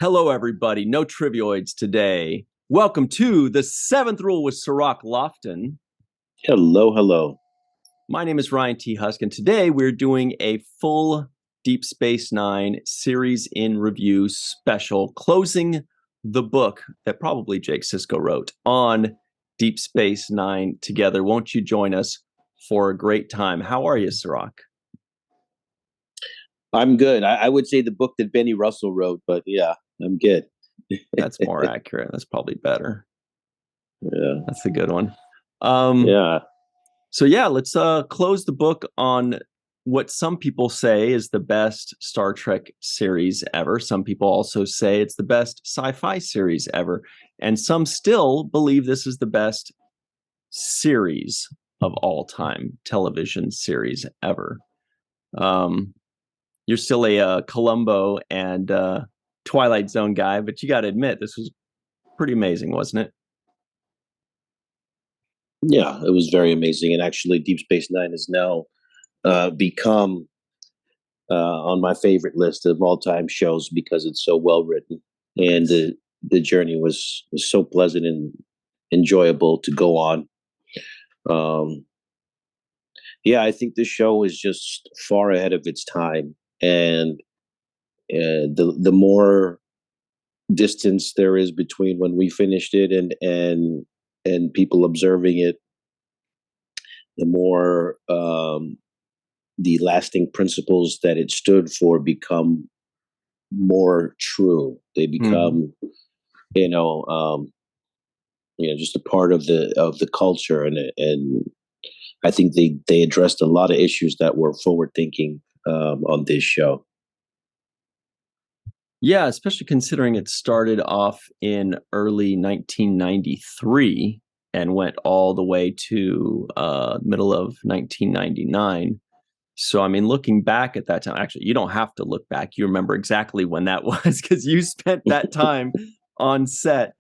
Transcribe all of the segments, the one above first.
Hello, everybody. No trivioids today. Welcome to the Seventh Rule with Cirroc Lofton. Hello, hello. My name is Ryan T. Husk, and today we're doing a full Deep Space Nine series in review special, closing the book that probably Jake Sisko wrote on Deep Space Nine together. Won't you join us for a great time? How are you, Cirroc? I'm good. I would say the book that Benny Russell wrote, but yeah, I'm good. That's more accurate. That's probably better. Yeah. That's a good one. Yeah. So yeah, let's close the book on what some people say is the best Star Trek series ever. Some people also say it's the best sci-fi series ever. And some still believe this is the best series of all time, television series ever. You're still a Columbo and Twilight Zone guy, but you got to admit, this was pretty amazing, wasn't it? Yeah, it was very amazing. And actually, Deep Space Nine has now become on my favorite list of all-time shows because it's so well written. And the journey was so pleasant and enjoyable to go on. Yeah, I think this show is just far ahead of its time. And the more distance there is between when we finished it and people observing it, the more the lasting principles that it stood for become more true. They become, just a part of the culture, and I think they addressed a lot of issues that were forward thinking on this show. Yeah, especially considering it started off in early 1993 and went all the way to middle of 1999. So, I mean, looking back at that time, actually, you don't have to look back. You remember exactly when that was because you spent that time on set.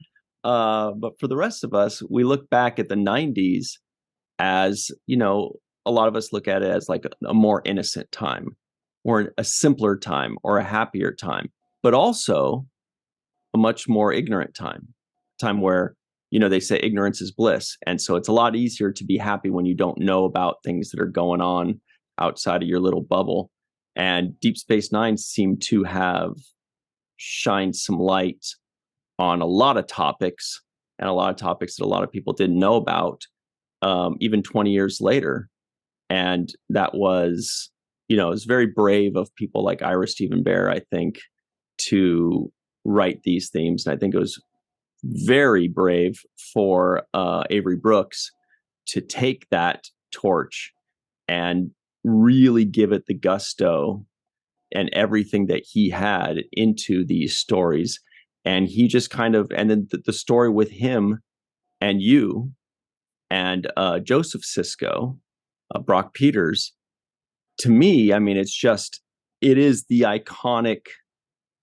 But for the rest of us, we look back at the 90s as, a lot of us look at it as like a more innocent time or a simpler time or a happier time, but also a much more ignorant time where, they say ignorance is bliss. And so it's a lot easier to be happy when you don't know about things that are going on outside of your little bubble. And Deep Space Nine seemed to have shined some light on a lot of topics and a lot of topics that a lot of people didn't know about, even 20 years later. And that was, it was very brave of people like Ira Stephen Bear, I think, to write these themes. And I think it was very brave for Avery Brooks to take that torch and really give it the gusto and everything that he had into these stories. And he just kind of, and then the story with him and you and Joseph Sisko, Brock Peters, to me, I mean, it is the iconic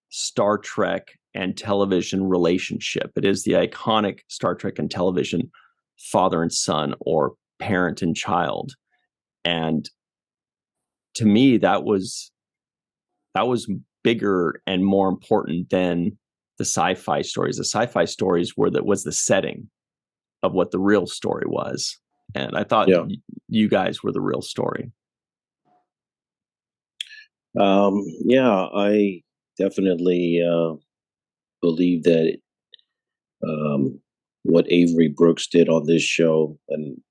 Star Trek and television relationship. It is the iconic Star Trek and television father and son or parent and child. And to me, that was bigger and more important than the sci-fi stories. The sci-fi stories was the setting of what the real story was. And I thought you guys were the real story. I definitely believe that what Avery Brooks did on this show and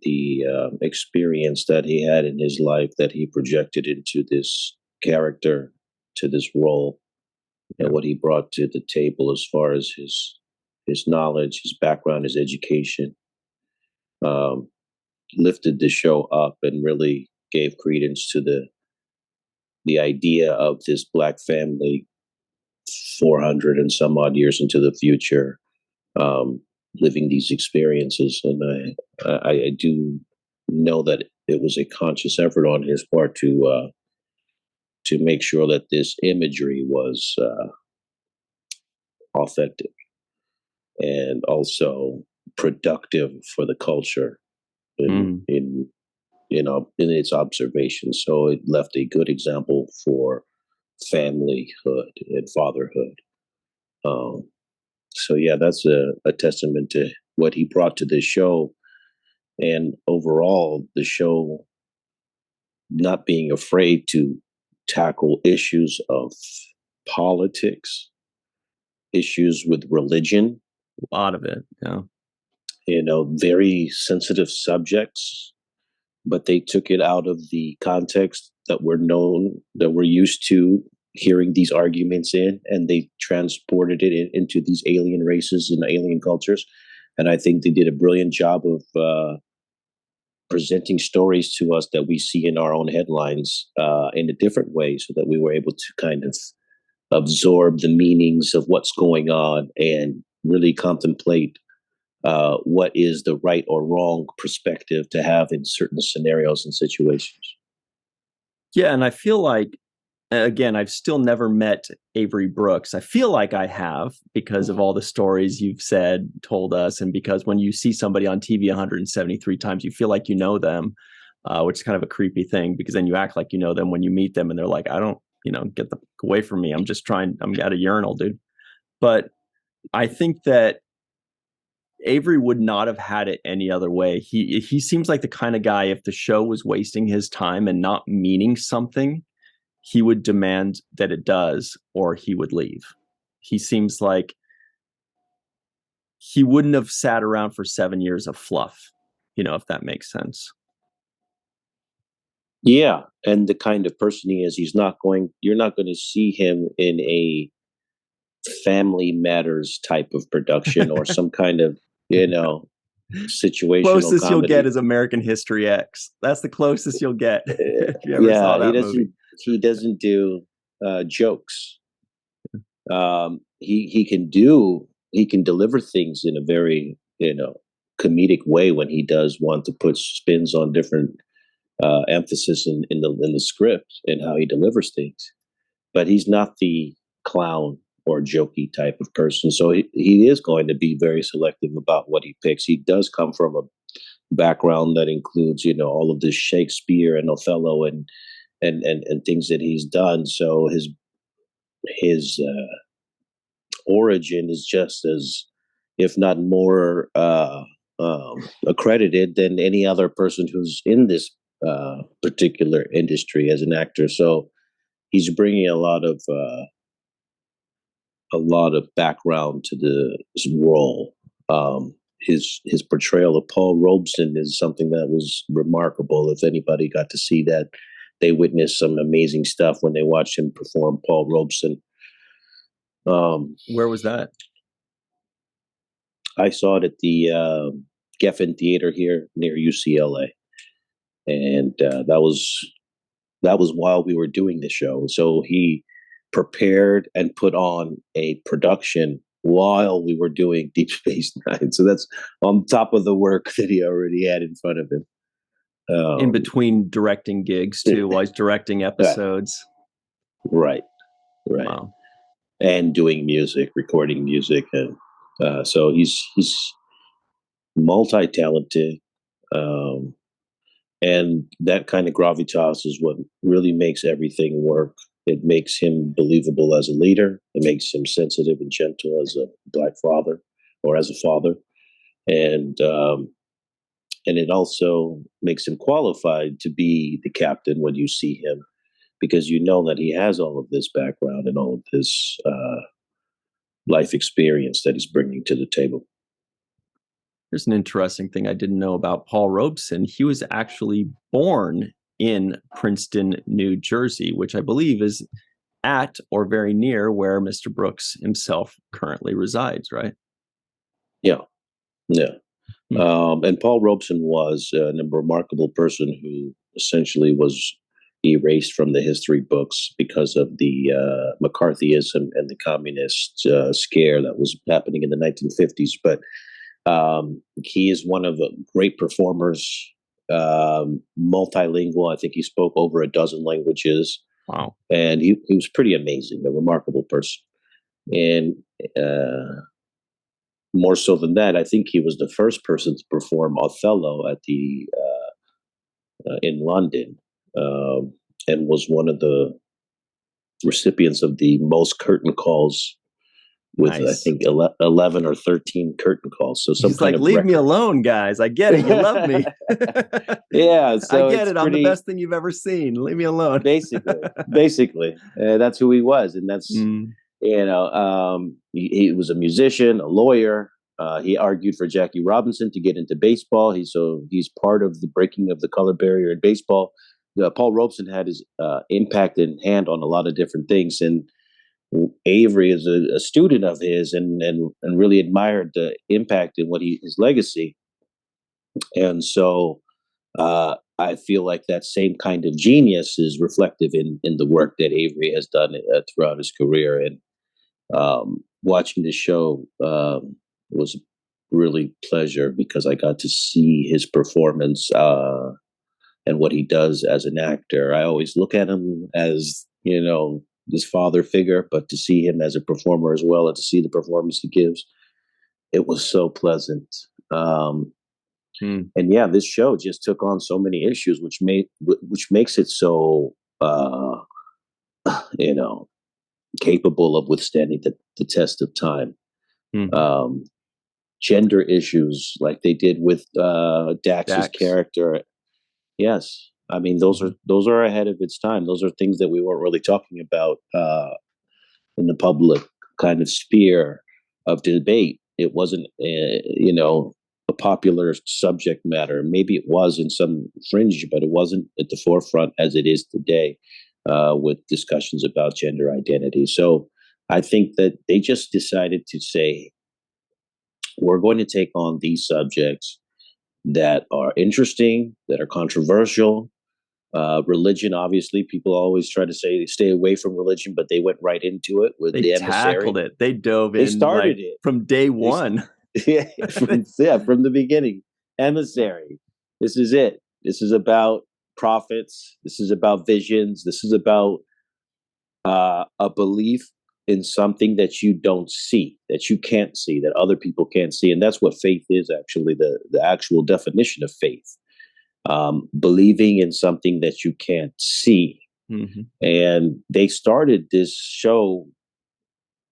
the experience that he had in his life that he projected into this character, to this role, and what he brought to the table as far as his knowledge, his background, his education, lifted the show up and really gave credence to the idea of this Black family 400 and some odd years into the future, living these experiences. And I do know that it was a conscious effort on his part to make sure that this imagery was authentic and also productive for the culture in its observation. So it left a good example for familyhood and fatherhood. So yeah, that's a testament to what he brought to this show, and overall the show not being afraid to tackle issues of politics, issues with religion, A lot of it. Yeah. Very sensitive subjects, but they took it out of the context that we're used to hearing these arguments in, and they transported it into these alien races and alien cultures. And I think they did a brilliant job of presenting stories to us that we see in our own headlines in a different way, so that we were able to kind of absorb the meanings of what's going on and really contemplate what is the right or wrong perspective to have in certain scenarios and situations. Yeah, and I feel like, again, I've still never met Avery Brooks. I feel like I have, because of all the stories you've told us, and because when you see somebody on TV 173 times, you feel like you know them, which is kind of a creepy thing, because then you act like you know them when you meet them, and they're like, I don't, get the away from me. I'm at a urinal, dude. But I think that Avery would not have had it any other way. He seems like the kind of guy, if the show was wasting his time and not meaning something, he would demand that it does, or he would leave. He seems like he wouldn't have sat around for 7 years of fluff, if that makes sense. Yeah, and the kind of person he is, you're not going to see him in a Family Matters type of production or some kind of, situational Closest you'll comedy. get is American History X. That's the closest you'll get if you ever saw that movie. He doesn't do jokes. He can deliver things in a very comedic way when he does want to put spins on different emphasis in the script and how he delivers things. But he's not the clown or jokey type of person. So he is going to be very selective about what he picks. He does come from a background that includes, all of this Shakespeare and Othello and things that he's done. So his origin is just as, if not more, accredited than any other person who's in this particular industry as an actor. So he's bringing a lot of background to this role. His portrayal of Paul Robeson is something that was remarkable. If anybody got to see that, they witnessed some amazing stuff when they watched him perform Paul Robeson. Where was that? I saw it at the Geffen Theater here near UCLA, and that was while we were doing the show. So he prepared and put on a production while we were doing Deep Space Nine. So that's on top of the work that he already had in front of him. In between directing gigs too, while he's directing episodes. Right. Wow. And doing music, recording music, and so he's multi-talented, and that kind of gravitas is what really makes everything work. It makes him believable as a leader. It makes him sensitive and gentle as a Black father, or as a father, and it also makes him qualified to be the captain when you see him, because you know that he has all of this background and all of this life experience that he's bringing to the table. There's an interesting thing I didn't know about Paul Robeson. He was actually born in Princeton, New Jersey, which I believe is at or very near where Mr. Brooks himself currently resides, right? Yeah. And Paul Robeson was a remarkable person who essentially was erased from the history books because of the McCarthyism and the communist scare that was happening in the 1950s. But he is one of the great performers, multilingual. I think he spoke over a dozen languages. Wow. And he was pretty amazing, a remarkable person. And more so than that, I think he was the first person to perform Othello at the in London, and was one of the recipients of the most curtain calls with, I Nice. think, 11 or 13 curtain calls. So some He's kind like, of leave me record. alone, guys. I get it. You love me. Yeah, I so get it's it. I'm the pretty, best thing you've ever seen. Leave me alone. basically, that's who he was, and that's Mm. he was a musician, a lawyer. He argued for Jackie Robinson to get into baseball. He's part of the breaking of the color barrier in baseball. Paul Robeson had his impact and hand on a lot of different things, and Avery is a student of his, and really admired the impact and his legacy. And so I feel like that same kind of genius is reflective in the work that Avery has done throughout his career. And watching the show was a really pleasure because I got to see his performance and what he does as an actor. I always look at him as, this father figure, but to see him as a performer as well and to see the performance he gives, it was so pleasant. And yeah, this show just took on so many issues, which makes it so you know capable of withstanding the test of time. Um, Gender issues, like they did with Dax's character. Yes, I mean those are ahead of its time. Those are things that we weren't really talking about in the public kind of sphere of debate. It wasn't, a popular subject matter. Maybe it was in some fringe, but it wasn't at the forefront as it is today with discussions about gender identity. So I think that they just decided to say, we're going to take on these subjects that are interesting, that are controversial. Religion, obviously, people always try to say stay away from religion, but they went right into it with the emissary. Tackled it. They dove in. They started it from day one. From the beginning. Emissary. This is it. This is about prophets. This is about visions. This is about a belief in something that you don't see, that you can't see, that other people can't see. And that's what faith is, actually, the actual definition of faith. Believing in something that you can't see. And they started this show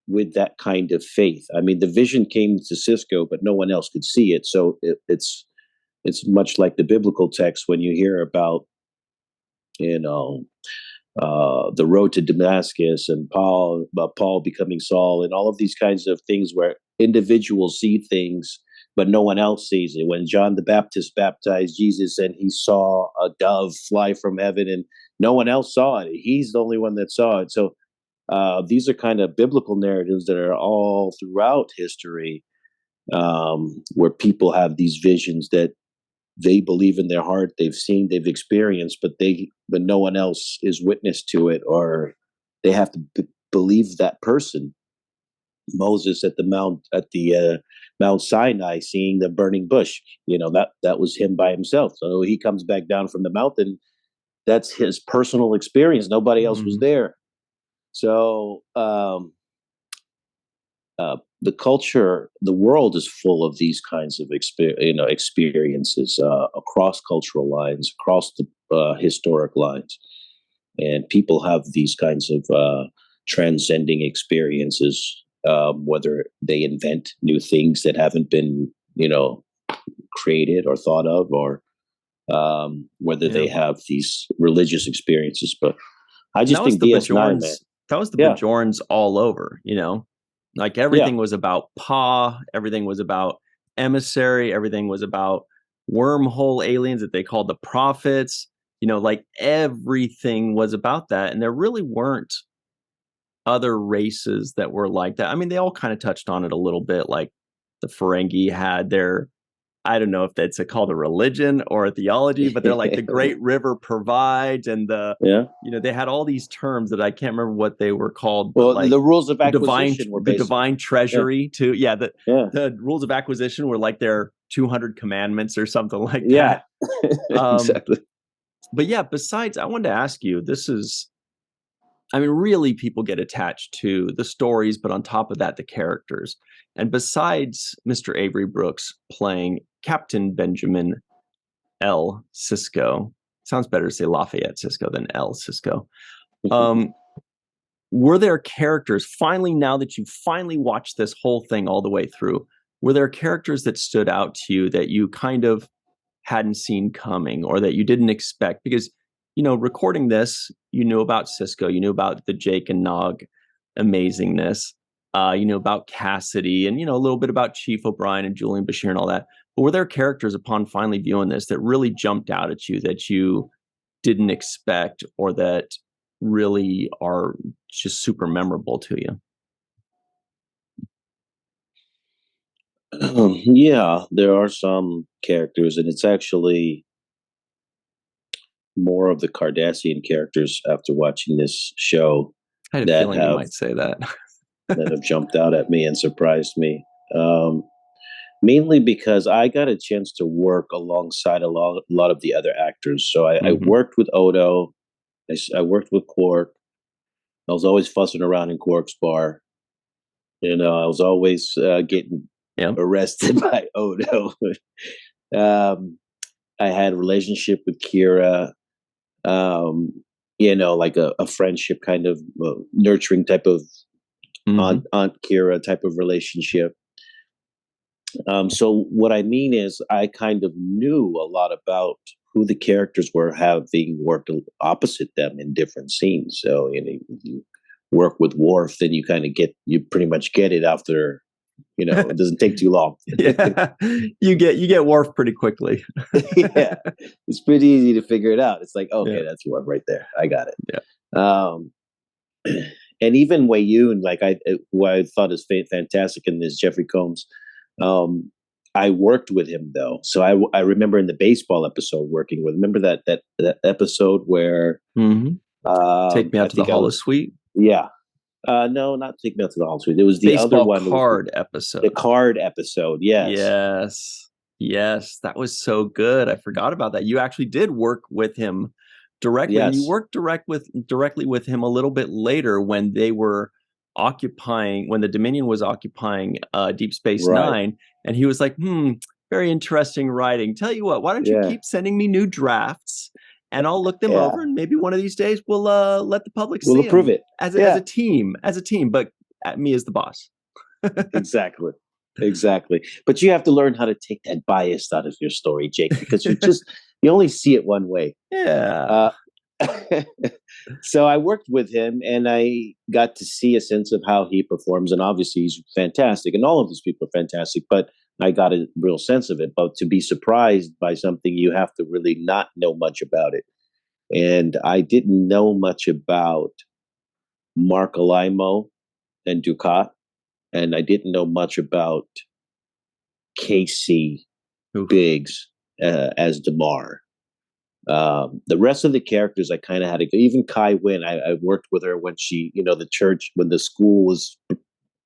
with that kind of faith. I mean, the vision came to Sisko, but no one else could see it. So it's much like the biblical text when you hear about, the road to Damascus and Paul becoming Saul and all of these kinds of things where individuals see things, but no one else sees it. When John the Baptist baptized Jesus and he saw a dove fly from heaven and no one else saw it, he's the only one that saw it. So these are kind of biblical narratives that are all throughout history, where people have these visions that they believe in their heart, they've seen, they've experienced, but no one else is witness to it, or they have to believe that person. Moses at the Mount Sinai, seeing the burning bush, that was him by himself. So he comes back down from the mountain. That's his personal experience. Nobody else was there. So the culture, the world is full of these kinds of experiences across cultural lines, across the historic lines, and people have these kinds of transcending experiences, whether they invent new things that haven't been, created or thought of, or whether they have these religious experiences. But I just think DS9, man. That was the Bajorans all over, like everything was about Pa, everything was about emissary, everything was about wormhole aliens that they called the prophets, like everything was about that. And there really weren't other races that were like that. I mean, they all kind of touched on it a little bit, like the Ferengi had their, I don't know if that's called a religion or a theology, but they're like the Great River provides, and they had all these terms that I can't remember what they were called. Well, but like the rules of acquisition were the divine treasury too. The rules of acquisition were like their 200 commandments or something like that. Exactly. But yeah, besides, I wanted to ask you, really people get attached to the stories, but on top of that, the characters. And besides Mr. Avery Brooks playing Captain Benjamin L. Sisko, sounds better to say Lafayette Sisko than L. Sisko. were there characters finally, now that you finally watched this whole thing all the way through, were there characters that stood out to you that you kind of hadn't seen coming or that you didn't expect? Because, recording this, you knew about Sisko, you knew about the Jake and Nog amazingness, you knew about Cassidy and, a little bit about Chief O'Brien and Julian Bashir and all that. But were there characters upon finally viewing this that really jumped out at you that you didn't expect or that really are just super memorable to you? Yeah, there are some characters, and it's actually more of the Cardassian characters after watching this show I had a that feeling you might say that. that have jumped out at me and surprised me. Mainly because I got a chance to work alongside a lot of the other actors. So I worked with Odo, I worked with Quark. I was always fussing around in Quark's bar. I was always getting arrested by Odo. I had a relationship with Kira, like a friendship kind of nurturing type of Aunt Kira type of relationship. So what I mean is I kind of knew a lot about who the characters were, having worked opposite them in different scenes. So, you work with Worf, then you pretty much get it after, it doesn't take too long. Yeah. You get Worf pretty quickly. Yeah. It's pretty easy to figure it out. It's like, okay, that's Worf right there. I got it. Yeah. And even Wei-Yun, who I thought is fantastic in this, Jeffrey Combs, I worked with him though. So I remember in the baseball episode working with, remember that episode where, Take Me Out to the Holosuite? Yeah. No, not Take Me Out to the Holosuite. It was the baseball other one. Card episode. The card episode. Yes. Yes. That was so good. I forgot about that. You actually did work with him directly. Yes. And you worked directly with him a little bit later when they were when the Dominion was occupying Deep Space Nine, and he was like, very interesting writing. Tell you what, why don't you keep sending me new drafts and I'll look them over, and maybe one of these days we'll let the public see we'll approve it as a team, but me as the boss. Exactly. But you have to learn how to take that bias out of your story, Jake, because you only see it one way. Yeah. So I worked with him and I got to see a sense of how he performs. And obviously he's fantastic and all of these people are fantastic, but I got a real sense of it. But to be surprised by something, you have to really not know much about it. And I didn't know much about Mark Alaimo and Dukat. And I didn't know much about Casey Biggs as Damar. The rest of the characters I kind of had to go. Even Kai Wynn, I worked with her when she, the church, when the school was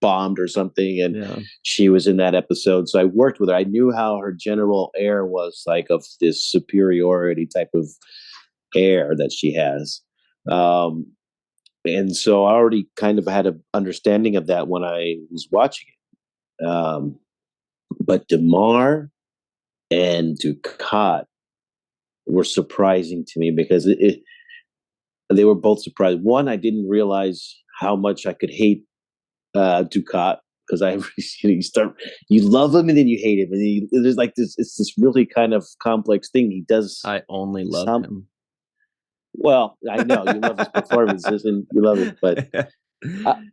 bombed or something, and she was in that episode. So I worked with her. I knew how her general air was, like, of this superiority type of air that she has. And so I already kind of had an understanding of that when I was watching it. But Damar and Dukat were surprising to me because they were both surprised. One, I didn't realize how much I could hate Dukat, because you love him and then you hate him, and there's like this. It's this really kind of complex thing he does. I only love him. Well, I know you love his performances and you love it, but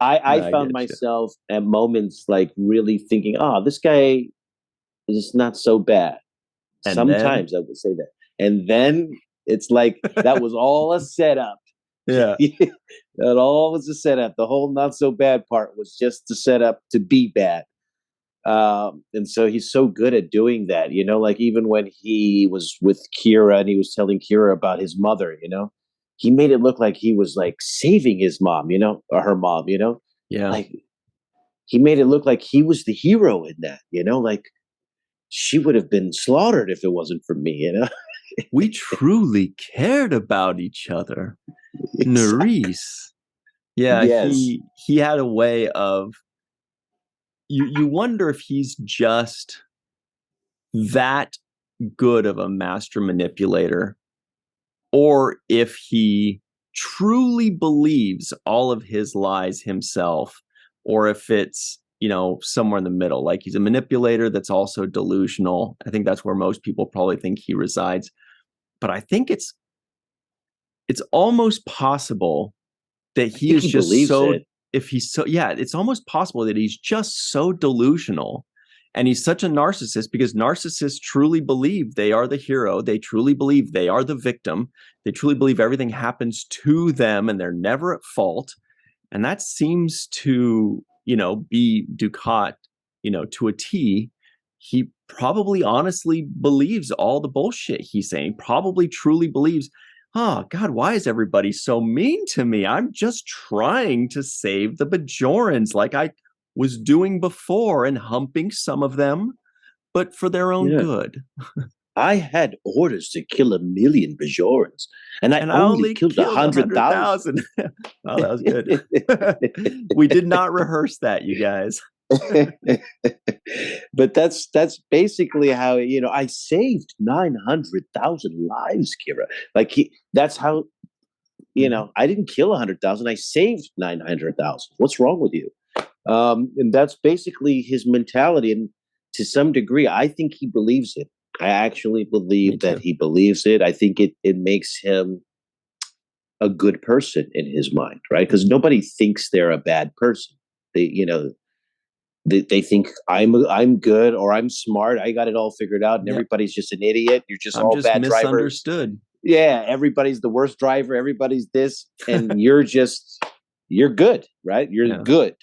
I found myself at moments like really thinking, "Oh, this guy is not so bad." And sometimes I would say that. And then it's like that was all a setup. Yeah. That all was a setup. The whole not so bad part was just the setup to be bad. And so he's so good at doing that, like even when he was with Kira and he was telling Kira about his mother, he made it look like he was like saving his mom, or her mom, Yeah. Like he made it look like he was the hero in that, like she would have been slaughtered if it wasn't for me, We truly cared about each other. Exactly. Nerys. Yeah, yes. He had a way of you wonder if he's just that good of a master manipulator, or if he truly believes all of his lies himself, or if it's, somewhere in the middle. Like he's a manipulator that's also delusional. I think that's where most people probably think he resides. But I think it's almost possible that he is just so, it. if he's so, yeah, it's almost possible that he's just so delusional and he's such a narcissist, because narcissists truly believe they are the hero. They truly believe they are the victim. They truly believe everything happens to them and they're never at fault. And that seems to, be Dukat, to a T. He probably honestly believes all the bullshit he's saying, probably truly believes, oh, God, why is everybody so mean to me? I'm just trying to save the Bajorans like I was doing before and humping some of them, but for their own good. I had orders to kill 1 million Bajorans, and I only killed 100,000. Oh, that was good. We did not rehearse that, you guys. But that's basically how, I saved 900,000 lives, Kira. Like that's how, I didn't kill 100,000. I saved 900,000. What's wrong with you? And that's basically his mentality. And to some degree, I think he believes it. I actually believe that he believes it. I think it makes him a good person in his mind, right? Because nobody thinks they're a bad person. They think I'm good or I'm smart. I got it all figured out, and everybody's just an idiot. You're just all bad drivers. Misunderstood. Yeah, everybody's the worst driver. Everybody's this, and you're good, right? You're good.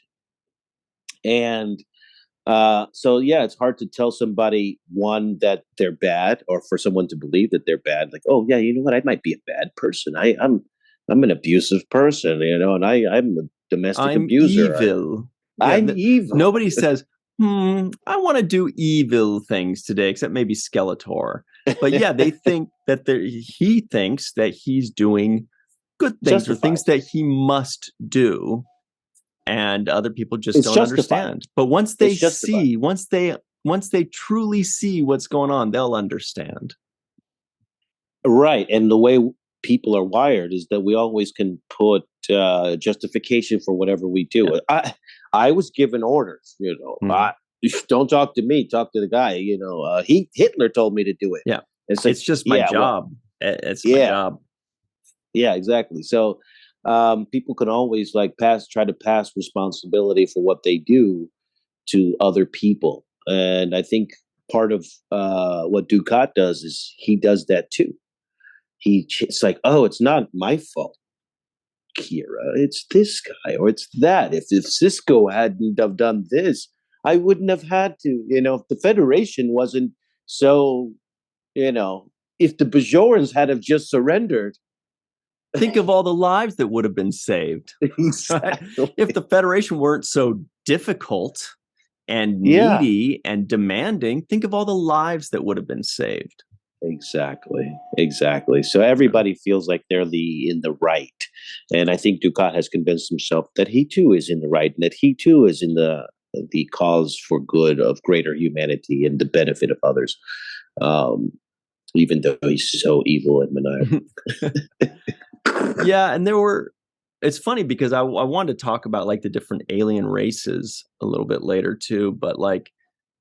And so it's hard to tell somebody, one, that they're bad, or for someone to believe that they're bad. Like, oh yeah, you know what? I might be a bad person. I'm an abusive person, and I'm a domestic abuser. Evil. I'm evil. Nobody says, I want to do evil things today, except maybe Skeletor. But they think that he thinks that he's doing good things or things that he must do. And other people just don't understand. But once they see, once they truly see what's going on, they'll understand. Right. And the way people are wired is that we always can put justification for whatever we do. Yeah. I was given orders, don't talk to me, talk to the guy, Hitler told me to do it. Yeah. It's just my job. It's my job. Yeah, exactly. So people can always try to pass responsibility for what they do to other people. And I think part of what Dukat does is he does that too. It's like, oh, it's not my fault, Kira. It's this guy, or it's that. If Sisko hadn't have done this, I wouldn't have had to. If the Federation wasn't so, if the Bajorans had have just surrendered. Think of all the lives that would have been saved. Exactly. If the Federation weren't so difficult and needy and demanding, think of all the lives that would have been saved. Exactly. So everybody feels like they're in the right. And I think Dukat has convinced himself that he too is in the right, and that he too is in the cause for good of greater humanity and the benefit of others. Even though he's so evil and maniacal. Yeah, and it's funny because I wanted to talk about the different alien races a little bit later too, but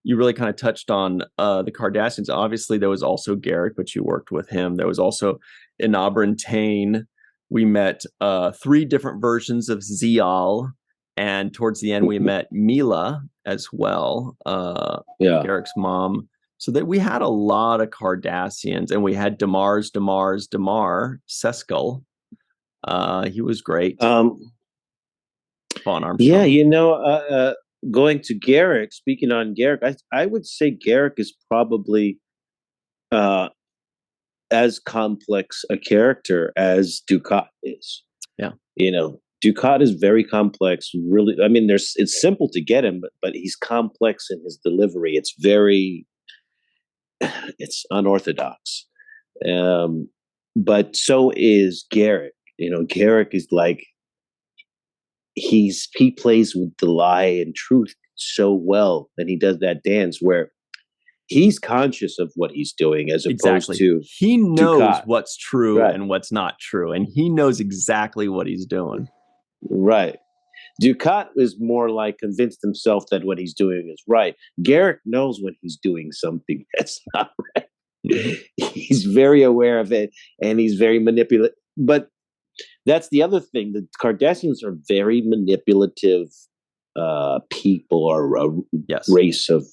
you really kind of touched on the Cardassians. Obviously, there was also Garrick, but you worked with him. There was also Inabran Tain. We met 3 different versions of Zial, and towards the end, we met Mila as well, Garrick's mom. So that we had a lot of Cardassians, and we had Damar, Seskal. He was great. Von Armstrong. Yeah, going to Garrick, speaking on Garrick, I would say Garrick is probably as complex a character as Dukat is. Yeah. Dukat is very complex. Really, I mean, it's simple to get him, but he's complex in his delivery. It's unorthodox. But so is Garrick. Garrick is he plays with the lie and truth so well, and he does that dance where he's conscious of what he's doing as opposed to he knows Dukat. what's true Right. and what's not true, and he knows exactly what he's doing. Right. Dukat is more like convinced himself that what he's doing is right. Garrick knows when he's doing something that's not right. Mm-hmm. He's very aware of it, and he's very manipulative. But that's the other thing. The Cardassians are very manipulative people, or a race of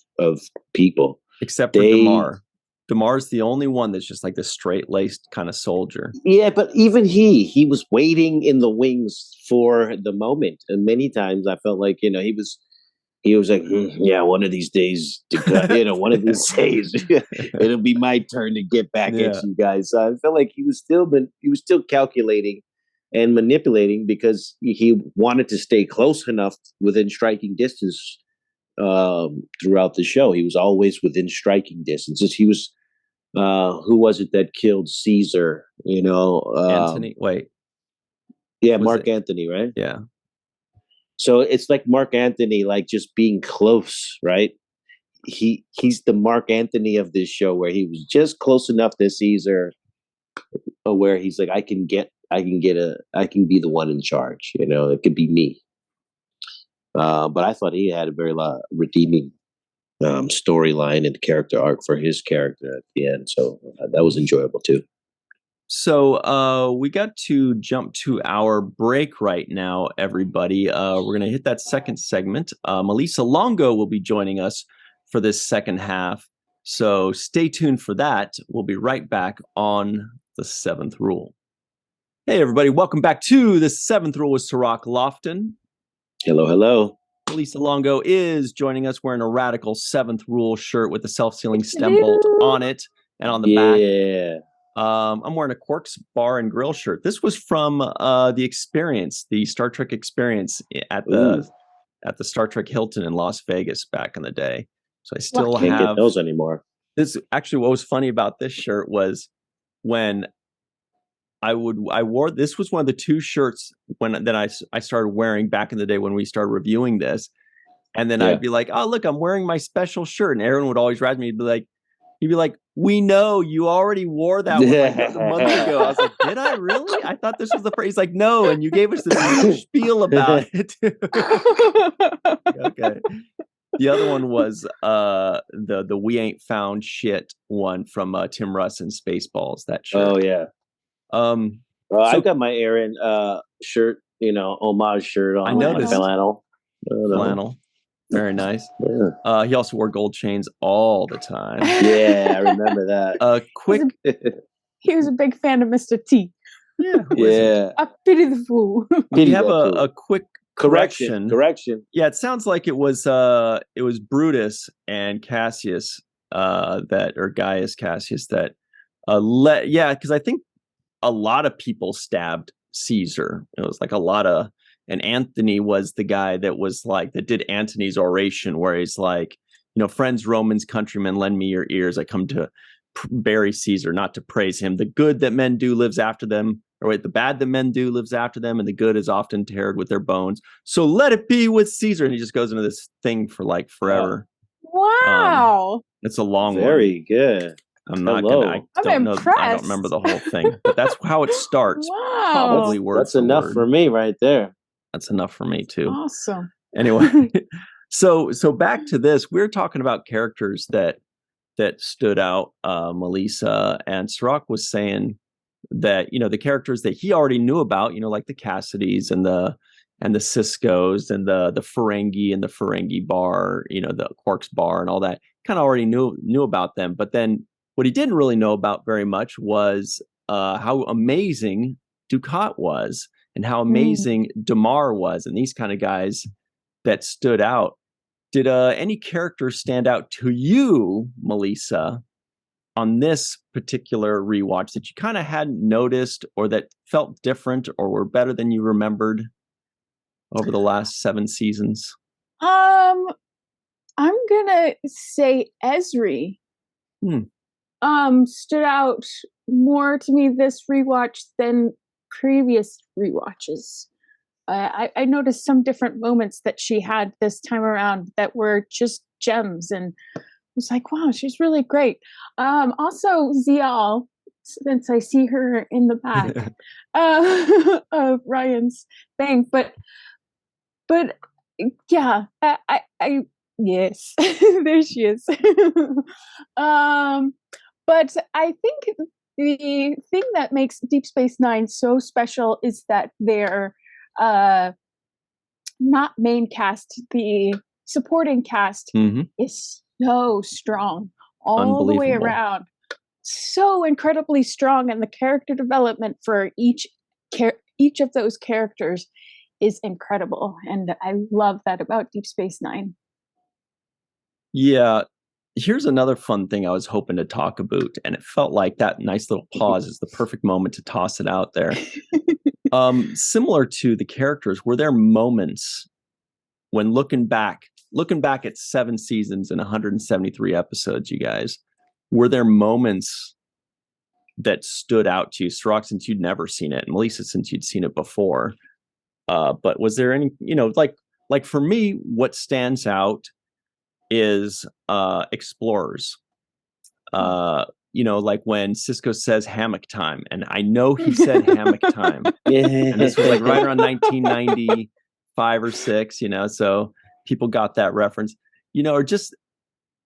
people. Except for Damar. Damar's the only one that's just like the straight-laced kind of soldier. Yeah, but even he was waiting in the wings for the moment. And many times I felt like, he was like, yeah, one of these days, one of these days, it'll be my turn to get back at you guys. So I felt like he was still calculating and manipulating, because he wanted to stay close enough within striking distance throughout the show. He was always within striking distances. He was, who was it that killed Caesar? Anthony. Wait. Yeah, Mark Anthony, right? Yeah. So it's like Mark Anthony, like just being close, right? He's the Mark Anthony of this show, where he was just close enough to Caesar, where he's like, I can be the one in charge. It could be me. But I thought he had a very redeeming storyline and character arc for his character at the end. So that was enjoyable too. So we got to jump to our break right now, everybody. We're going to hit that second segment. Malissa Longo will be joining us for this second half. So stay tuned for that. We'll be right back on The Seventh Rule. Hey, everybody. Welcome back to The Seventh Rule with Cirroc Lofton. Hello, hello. Malissa Longo is joining us wearing a radical Seventh Rule shirt with the self-sealing stem bolt on it and on the back. Yeah. I'm wearing a Quarks Bar and Grill shirt. This was from the experience, the Star Trek experience at the Star Trek Hilton in Las Vegas back in the day. So I still can't get those anymore. This actually, what was funny about this shirt was when I wore, this was one of the two shirts I started wearing back in the day when we started reviewing this. And then I'd be like, oh, look, I'm wearing my special shirt. And Aaron would always razz me. He'd be like, we know you already wore that one like a month ago. I was like, did I really? I thought this was the first. He's like, no. And you gave us this spiel about it. Okay. The other one was the We Ain't Found Shit one from Tim Russ and Spaceballs. That shirt. Oh yeah. I got my Aaron shirt, homage shirt on. I noticed. Flannel. Very nice. Yeah. He also wore gold chains all the time. Yeah, I remember that. He was a big fan of Mr. T. Yeah. I pity the fool. We have a quick correction. Yeah, it sounds like it was Brutus and Cassius or Gaius Cassius that because I think a lot of people stabbed Caesar. It was like and Anthony was the guy that did Antony's oration, where he's like, friends, Romans, countrymen, lend me your ears. I come to bury Caesar, not to praise him. The good that men do lives after them. The bad that men do lives after them, and the good is often tarred with their bones. So let it be with Caesar. And he just goes into this thing for like forever. Wow. It's a long one. Very good. I'm impressed. I don't remember the whole thing, but that's how it starts. Wow. Probably word That's enough for me right there. That's enough for me too. Awesome. Anyway, so back to this. We're talking about characters that stood out. Melissa and Cirroc was saying that the characters that he already knew about, like the Cassidys and the Siskos and the Ferengi and the Ferengi bar, the Quarks bar and all that. Kind of already knew about them, but then what he didn't really know about very much was how amazing Dukat was. And how amazing Damar was, and these kind of guys that stood out. Did any characters stand out to you, Melissa, on this particular rewatch that you kind of hadn't noticed, or that felt different, or were better than you remembered over the last 7 seasons? I'm gonna say Esri. Stood out more to me this rewatch than previous rewatches. I noticed some different moments that she had this time around that were just gems, and was like, wow, she's really great. Also, Zial, since I see her in the back of Ryan's thing, but yeah, I yes, there she is. But I think the thing that makes Deep Space Nine so special is that they're not main cast. The supporting cast is so strong all the way around. So incredibly strong, and the character development for each of those characters is incredible, and I love that about Deep Space Nine. Yeah, here's another fun thing I was hoping to talk about, and it felt like that nice little pause is the perfect moment to toss it out there. Similar to the characters, were there moments when looking back at 7 seasons and 173 episodes, you guys, were there moments that stood out to you? Cirroc, since you'd never seen it, and Malissa, since you'd seen it before. But was there any, like for me, what stands out is explorers. Like when Sisko says hammock time, and I know he said hammock time. And this was like right around 1995 or 6, so people got that reference, or just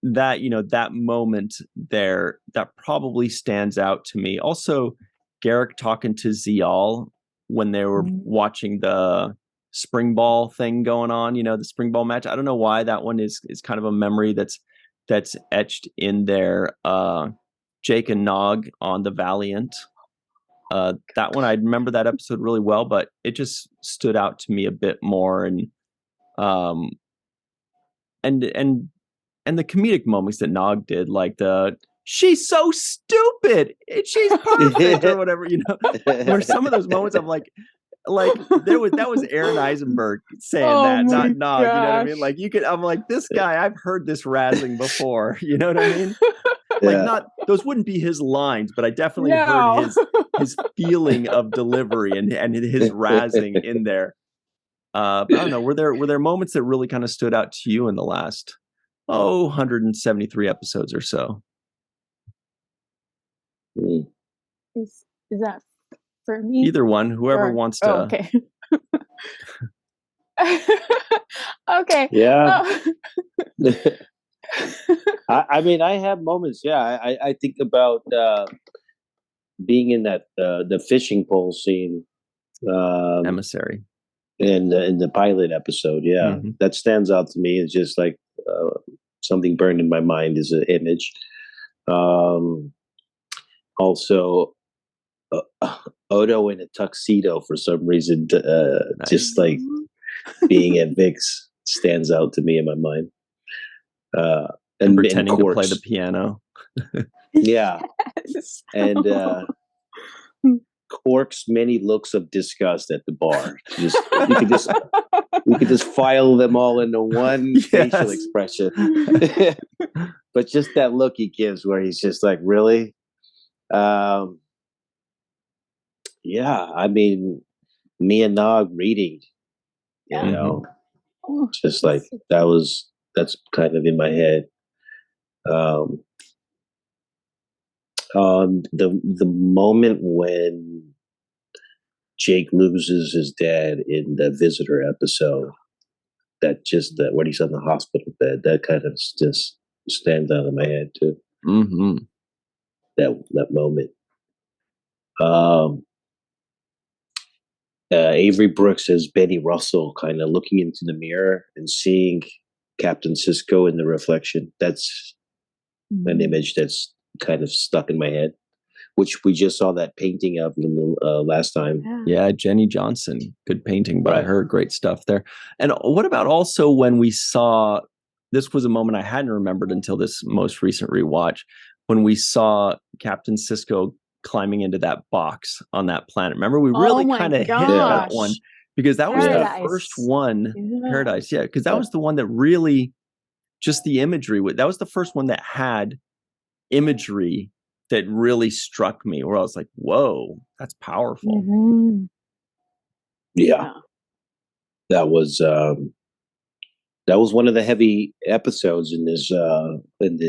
that, that moment there, that probably stands out to me. Also, Garrick talking to Zial when they were watching the spring ball thing going on, the spring ball match. I don't know why that one is kind of a memory that's etched in there. Jake and Nog on the Valiant. That one, I remember that episode really well, but it just stood out to me a bit more. And the comedic moments that Nog did, like she's so stupid, she's perfect, or whatever, where some of those moments I'm like that was Aaron Eisenberg saying that, not Nog, you know what I mean? Like I'm like, this guy, I've heard this razzing before, you know what I mean? Like, not those wouldn't be his lines, but I definitely heard his feeling of delivery and his razzing in there. But I don't know, were there moments that really kind of stood out to you in the last 173 episodes or so? Is that for me? Either one, whoever wants to. Okay. Okay. Yeah. I mean, I have moments. Yeah, I think about being in that the fishing pole scene, Emissary, in the pilot episode. Yeah, that stands out to me. It's just like something burned in my mind as an image. Also, Odo in a tuxedo for some reason, nice. Just like being at Vic's stands out to me in my mind. And pretending to play the piano. Yeah. Yes. And Quark's many looks of disgust at the bar. We could just file them all into one facial expression. But just that look he gives where he's just like, really? Yeah, I mean, me and Nog reading, just like that's kind of in my head. The moment when Jake loses his dad in the Visitor episode, when he's on the hospital bed, that kind of just stands out in my head too. That moment. Avery Brooks as Benny Russell, kind of looking into the mirror and seeing Captain Sisko in the reflection. That's an image that's kind of stuck in my head, which we just saw that painting of last time. Yeah, Jenny Johnson, good painting by her, great stuff there. And what about also when we saw, this was a moment I hadn't remembered until this most recent rewatch, when we saw Captain Sisko climbing into that box on that planet. Remember, we really kind of hit that one, because that was the first one, Paradise, because that was the one that really, just the imagery, that was the first one that had imagery that really struck me, where I was like, whoa, that's powerful. Yeah. That was That was one of the heavy episodes in this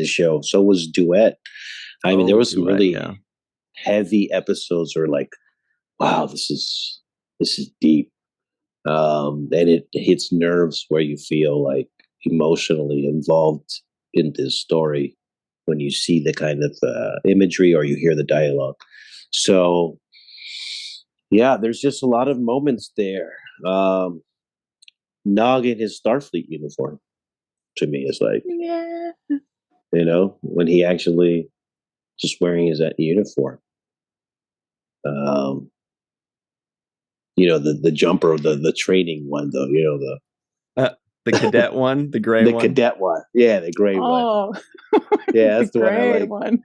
show. So was Duet. I mean, there was some really heavy episodes where like, wow, this is deep. And it hits nerves where you feel like emotionally involved in this story when you see the kind of imagery or you hear the dialogue. So, yeah, there's just a lot of moments there. Nog in his Starfleet uniform, to me, is like, when he actually just wearing his uniform. The jumper, the training one, though, the cadet one, the gray one. The cadet one. Yeah, the gray one. Yeah, that's the one I like.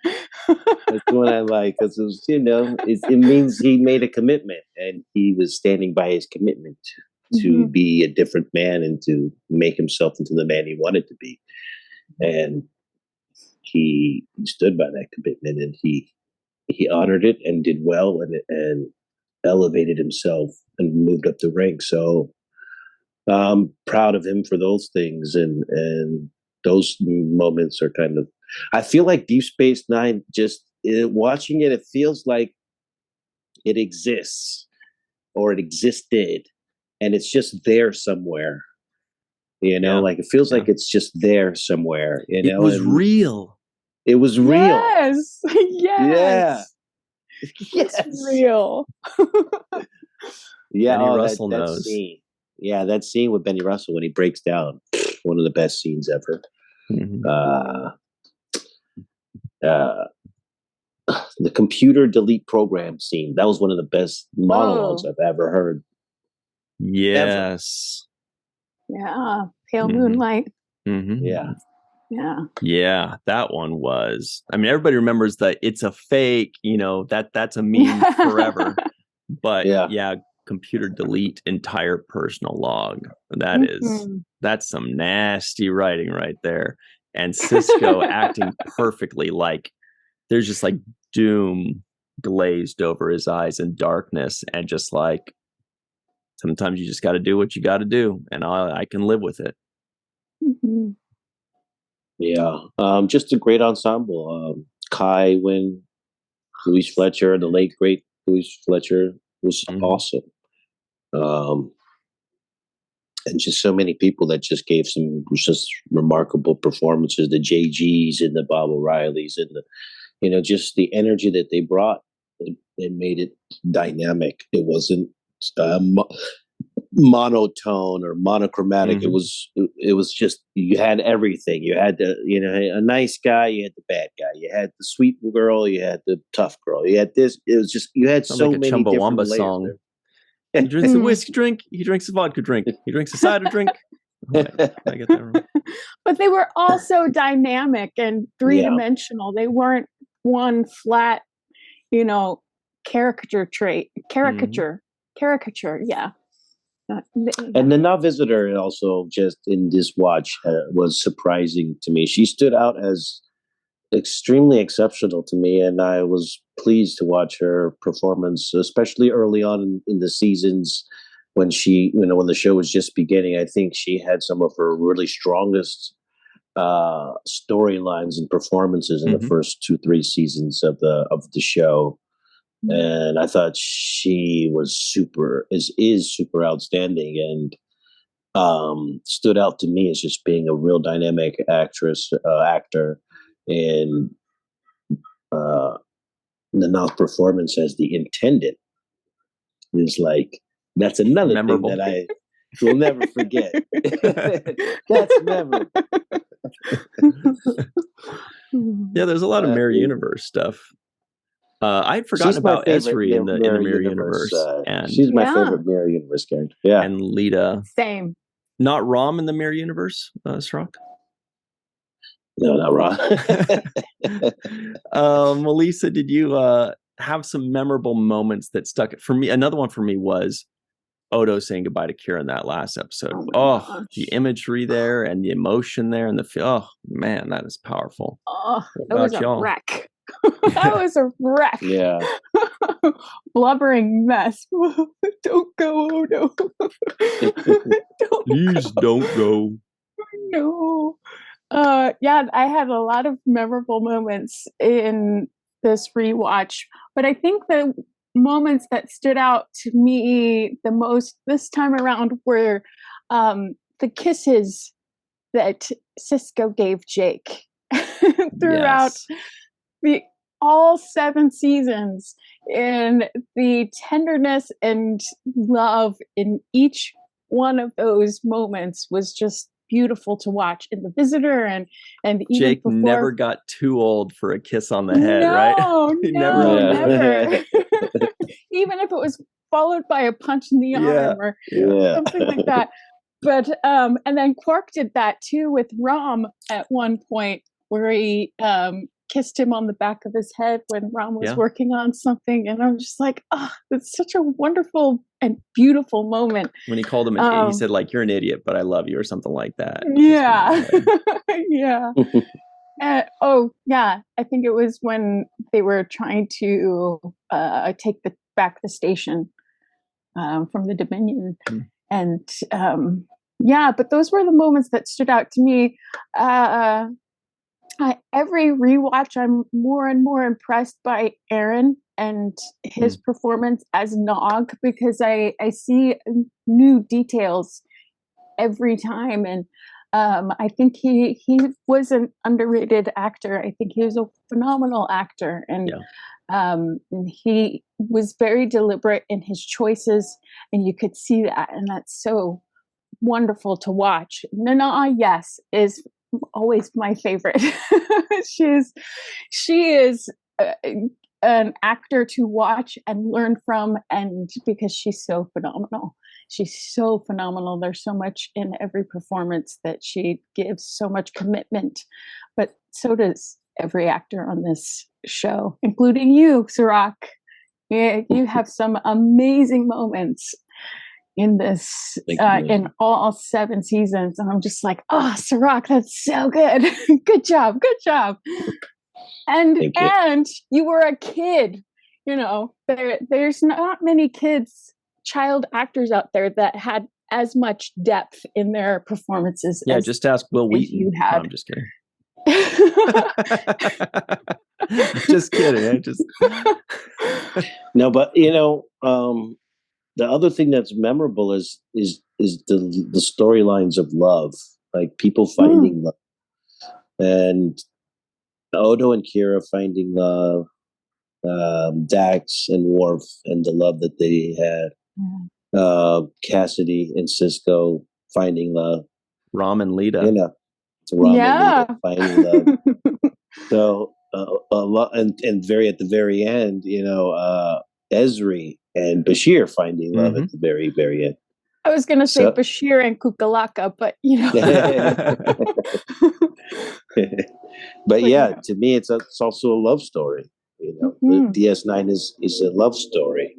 That's the one I like because it means he made a commitment and he was standing by his commitment to be a different man and to make himself into the man he wanted to be. And he stood by that commitment and he honored it and did well and elevated himself and moved up the ranks. So I'm proud of him for those things. And those moments are kind of, I feel like Deep Space Nine, just watching it, it feels like it exists or it existed and it's just there somewhere. Like it feels like it's just there somewhere. It was real. It was real. Yes. Yeah. Yes. It's real. Yeah. Benny Russell that knows. Scene. Yeah, that scene with Benny Russell when he breaks down, one of the best scenes ever. The computer delete program scene. That was one of the best monologues I've ever heard. Yes. Ever. Yeah. Pale Moonlight. Yeah. Yeah, that one was. I mean, everybody remembers that it's a fake, that's a meme forever. But computer delete entire personal log. That's some nasty writing right there. And Sisko acting perfectly, like there's just like doom glazed over his eyes and darkness, and just like sometimes you just got to do what you got to do, and I can live with it. Yeah, just a great ensemble. Kai Wynn, Louise Fletcher, the late great Louise Fletcher was awesome. And just so many people that just gave some just remarkable performances. The JGs and the Bob O'Reillys and the, just the energy that they brought. It made it dynamic. It wasn't monotone or monochromatic. It was just, you had everything. You had a nice guy, you had the bad guy, you had the sweet girl, you had the tough girl, you had this. It was just, you had so like many different layers song. there. He drinks a whiskey drink, he drinks a vodka drink, he drinks a cider drink. I get that wrong. But they were also dynamic and three-dimensional. They weren't one flat, caricature, yeah. And the Now Visitor also just in this watch was surprising to me. She stood out as extremely exceptional to me, and I was pleased to watch her performance, especially early on in the seasons when she, when the show was just beginning. I think she had some of her really strongest storylines and performances in the first 2-3 seasons of the show. And I thought she was is super outstanding and stood out to me as just being a real dynamic actor. And Nanav's performance as the intendant is like, that's another memorable thing that I will never forget. That's memorable. Yeah, there's a lot of Mirror Universe stuff. I'd forgotten about Esri in the Mirror Universe. And she's my favorite Mirror Universe character. Yeah. And Lita. Same. Not Rom in the Mirror Universe, Cirroc? No, not Rom. Melissa, did you have some memorable moments that stuck? For me, another one for me was Odo saying goodbye to Kira in that last episode. The imagery there and the emotion there and oh man, that is powerful. Oh, that was a wreck. That was a wreck. Yeah. Blubbering mess. Don't go, Odo. Please don't go. No. Yeah, I had a lot of memorable moments in this rewatch, but I think the moments that stood out to me the most this time around were the kisses that Sisko gave Jake throughout the all 7 seasons, and the tenderness and love in each one of those moments was just beautiful to watch in The Visitor, and even Jake before. never got too old for a kiss on the head, right? Never. Even if it was followed by a punch in the arm or something like that. But and then Quark did that too with Rom at one point, where he kissed him on the back of his head when Rom was working on something, and I'm just like, oh, it's such a wonderful and beautiful moment. When he called him, he said like, "You're an idiot, but I love you," or something like that. Yeah, yeah. I think it was when they were trying to take back the station from the Dominion. And but those were the moments that stood out to me. Every rewatch, I'm more and more impressed by Aaron and his performance as Nog, because I see new details every time. And I think he was an underrated actor. I think he was a phenomenal actor. And he was very deliberate in his choices, and you could see that, and that's so wonderful to watch. Nana, yes, is always my favorite. she is an actor to watch and learn from, and because she's so phenomenal. She's so phenomenal. There's so much in every performance that she gives, so much commitment, but so does every actor on this show, including you, Cirroc. Yeah, you have some amazing moments in this, in all 7 seasons. And I'm just like, oh, Cirroc, that's so good. Good job. And you were a kid, there's not many child actors out there that had as much depth in their performances. Yeah, just ask Will Wheaton. You had. No, I'm just kidding. Just kidding. No, but the other thing that's memorable is the storylines of love, like people finding love, and Odo and Kira finding love, Dax and Worf and the love that they had, Cassidy and Sisko finding love, Rom and Lita, and Lita finding love. So a lot, and at the very end, Ezri and Bashir finding love at the very, very end. I was going to say Bashir and Kukalaka, but But yeah, to me, it's also a love story. The DS9 is a love story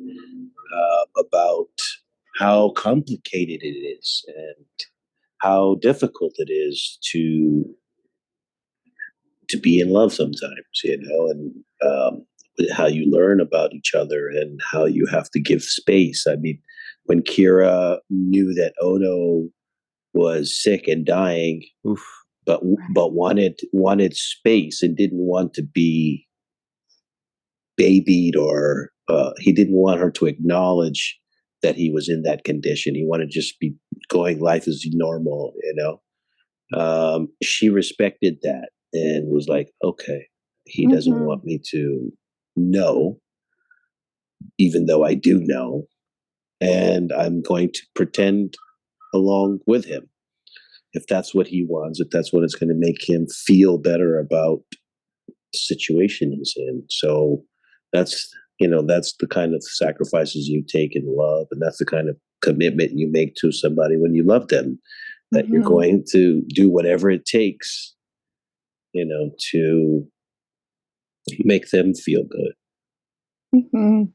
about how complicated it is and how difficult it is to be in love sometimes, and how you learn about each other and how you have to give space. I mean, when Kira knew that Odo was sick and dying, but wanted space and didn't want to be babied, or he didn't want her to acknowledge that he was in that condition. He wanted to just be going life as normal, She respected that and was like, okay, he doesn't want me to know, even though I do know, and I'm going to pretend along with him if that's what he wants, if that's what it's going to make him feel better about the situation he's in. So that's the kind of sacrifices you take in love, and that's the kind of commitment you make to somebody when you love them, that you're going to do whatever it takes, to make them feel good.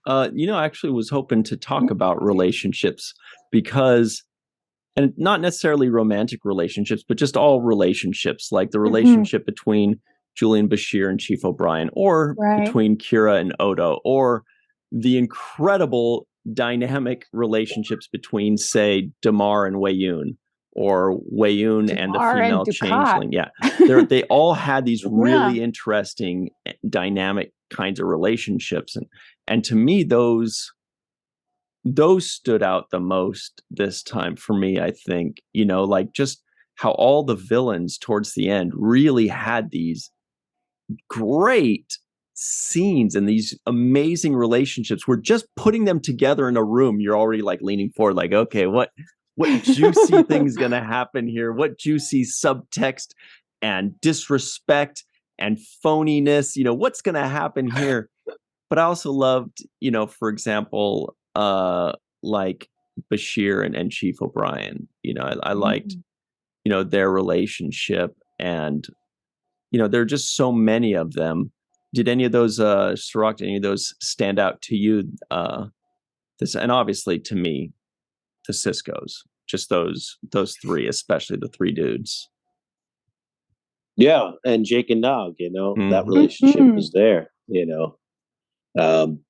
I actually was hoping to talk about relationships, because, and not necessarily romantic relationships, but just all relationships, like the relationship between Julian Bashir and Chief O'Brien, or between Kira and Odo, or the incredible dynamic relationships between, say, Damar and Weyoun, or Weyoun and the female and changeling. Yeah. They all had these really interesting dynamic kinds of relationships. And to me, those stood out the most this time for me, I think, like just how all the villains towards the end really had these great scenes and these amazing relationships. We're just putting them together in a room. You're already like leaning forward, like, okay, what juicy thing's going to happen here? What juicy subtext and disrespect and phoniness, what's going to happen here? But I also loved, for example, like Bashir and Chief O'Brien. I liked, their relationship, and there are just so many of them. Did any of those, Cirroc, any of those stand out to you? And obviously to me, the Siskos, just those three, especially the three dudes. Yeah, and Jake and Nog, that relationship was there.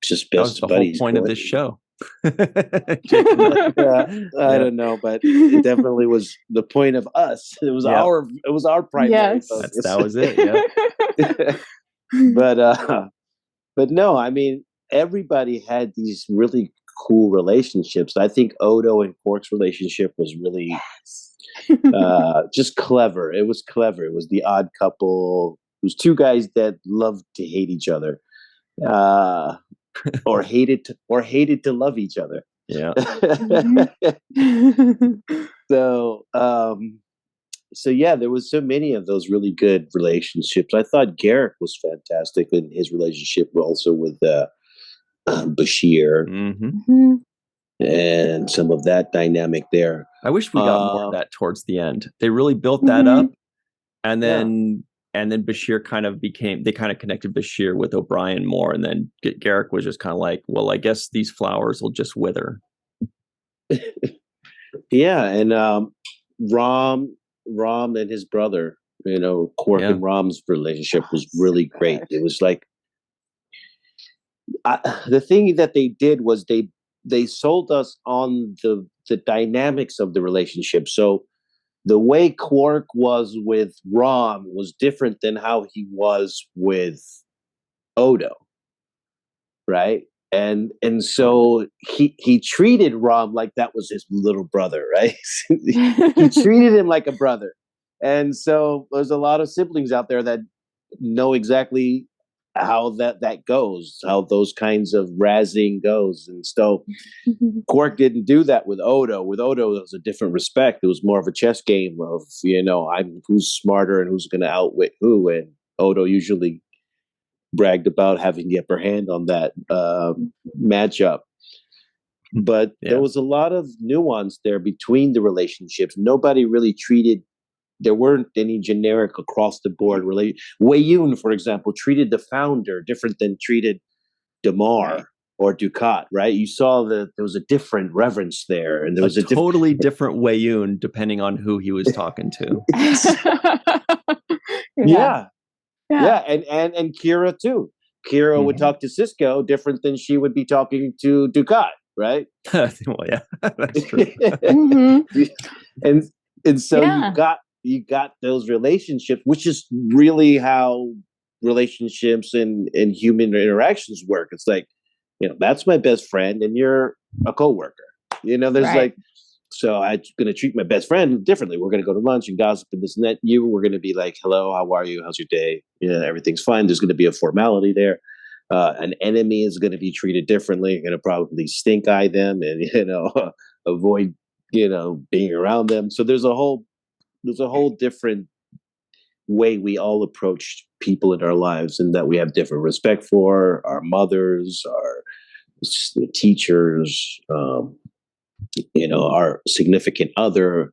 Just best that was the buddies. Whole point of this show. I don't know, but it definitely was the point of us. It was our primary focus. That was it. Yeah. But no, I mean, everybody had these really cool relationships. I think Odo and Quark's relationship was really just clever. It was clever. It was the odd couple. It was two guys that loved to hate each other. Or hated to love each other. Yeah. So yeah, there was so many of those really good relationships. I thought Garrick was fantastic in his relationship also with Bashir, and some of that dynamic there. I wish we got more of that towards the end. They really built that up, and then Bashir they kind of connected Bashir with O'Brien more, and then Garrick was just kind of like, well, I guess these flowers will just wither. Yeah, and Rom and his brother, Quark and Rom's relationship was really great. It was like the thing that they did was they sold us on the dynamics of the relationship. So the way Quark was with Rom was different than how he was with Odo, right? And so he treated Rom like that was his little brother, right? He treated him like a brother. And so there's a lot of siblings out there that know exactly how that goes, how those kinds of razzing goes. And so Quark didn't do that with Odo. With Odo, it was a different respect. It was more of a chess game of, I'm who's smarter and who's going to outwit who. And Odo usually bragged about having the upper hand on that matchup. But there was a lot of nuance there between the relationships. Nobody really there weren't any generic across the board Weyoun, for example, treated the founder different than treated Damar or Dukat, right? You saw that there was a different reverence there, and there was a totally different Weyoun depending on who he was talking to. Yeah, and Kira too. Kira would talk to Sisko different than she would be talking to Dukat, right? Well, yeah, that's true. And so you got those relationships, which is really how relationships and human interactions work. It's like, that's my best friend and you're a coworker. There's so I'm going to treat my best friend differently. We're going to go to lunch and gossip and this and that. We're going to be like, hello, how are you? How's your day? Everything's fine. There's going to be a formality there. An enemy is going to be treated differently. You're going to probably stink eye them and, avoid, being around them. So there's a whole different way we all approach people in our lives, and that we have different respect for our mothers, our teachers, our significant other.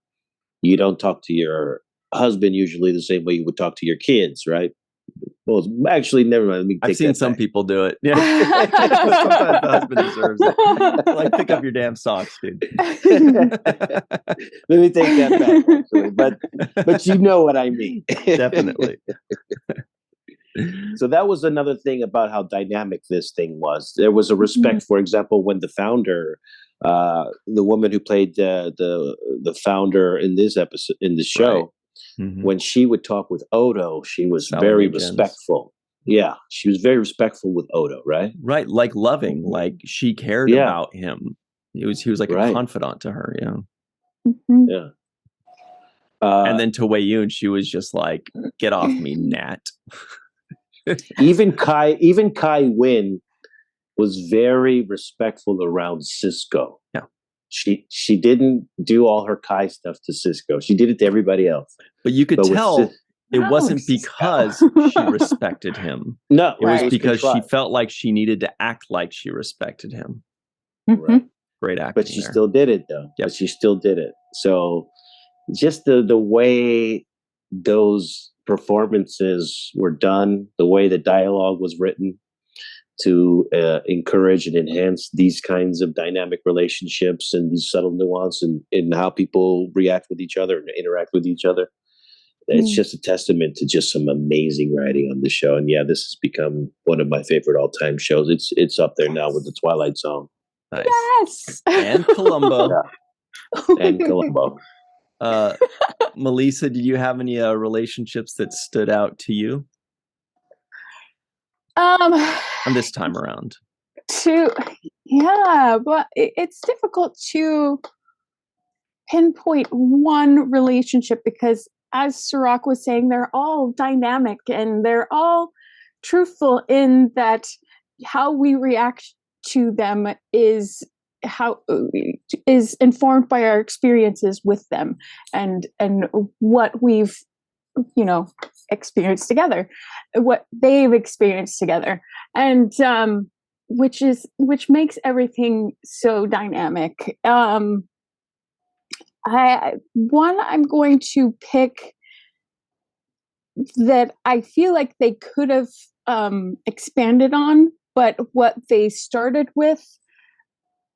You don't talk to your husband usually the same way you would talk to your kids, right? Well, actually, never mind. I've seen some people do it. Yeah, sometimes the husband deserves it. Like, pick up your damn socks, dude. Let me take that back, actually. But you know what I mean. Definitely. So that was another thing about how dynamic this thing was. There was a respect, for example, when the founder, the woman who played the founder in this episode, in the show, when she would talk with Odo, she was very respectful. Yeah, she was very respectful with Odo, right? Right, like loving, like she cared about him. He was like a confidant to her, Yeah. And then to Wei Yun, she was just like, "Get off me, Nat." even Kai Wynn was very respectful around Sisko. Yeah. She didn't do all her Kai stuff to Sisko. She did it to everybody else. But you could tell it wasn't because she respected him. No, it was because she felt like she needed to act like she respected him. Right. Great acting. But she still did it, though. Yep. But she still did it. So just the way those performances were done, the way the dialogue was written to encourage and enhance these kinds of dynamic relationships and these subtle nuance in how people react with each other and interact with each other. It's just a testament to just some amazing writing on the show. And yeah, this has become one of my favorite all-time shows. It's up there now with the Twilight Zone. Nice. Yes. And Columbo. And Columbo. Melissa, did you have any relationships that stood out to you? And this time around. But it's difficult to pinpoint one relationship because, as Cirroc was saying, they're all dynamic and they're all truthful in that how we react to them is informed by our experiences with them and what we've experienced together, what they've experienced together, and which makes everything so dynamic. I'm going to pick that I feel like they could have expanded on, but what they started with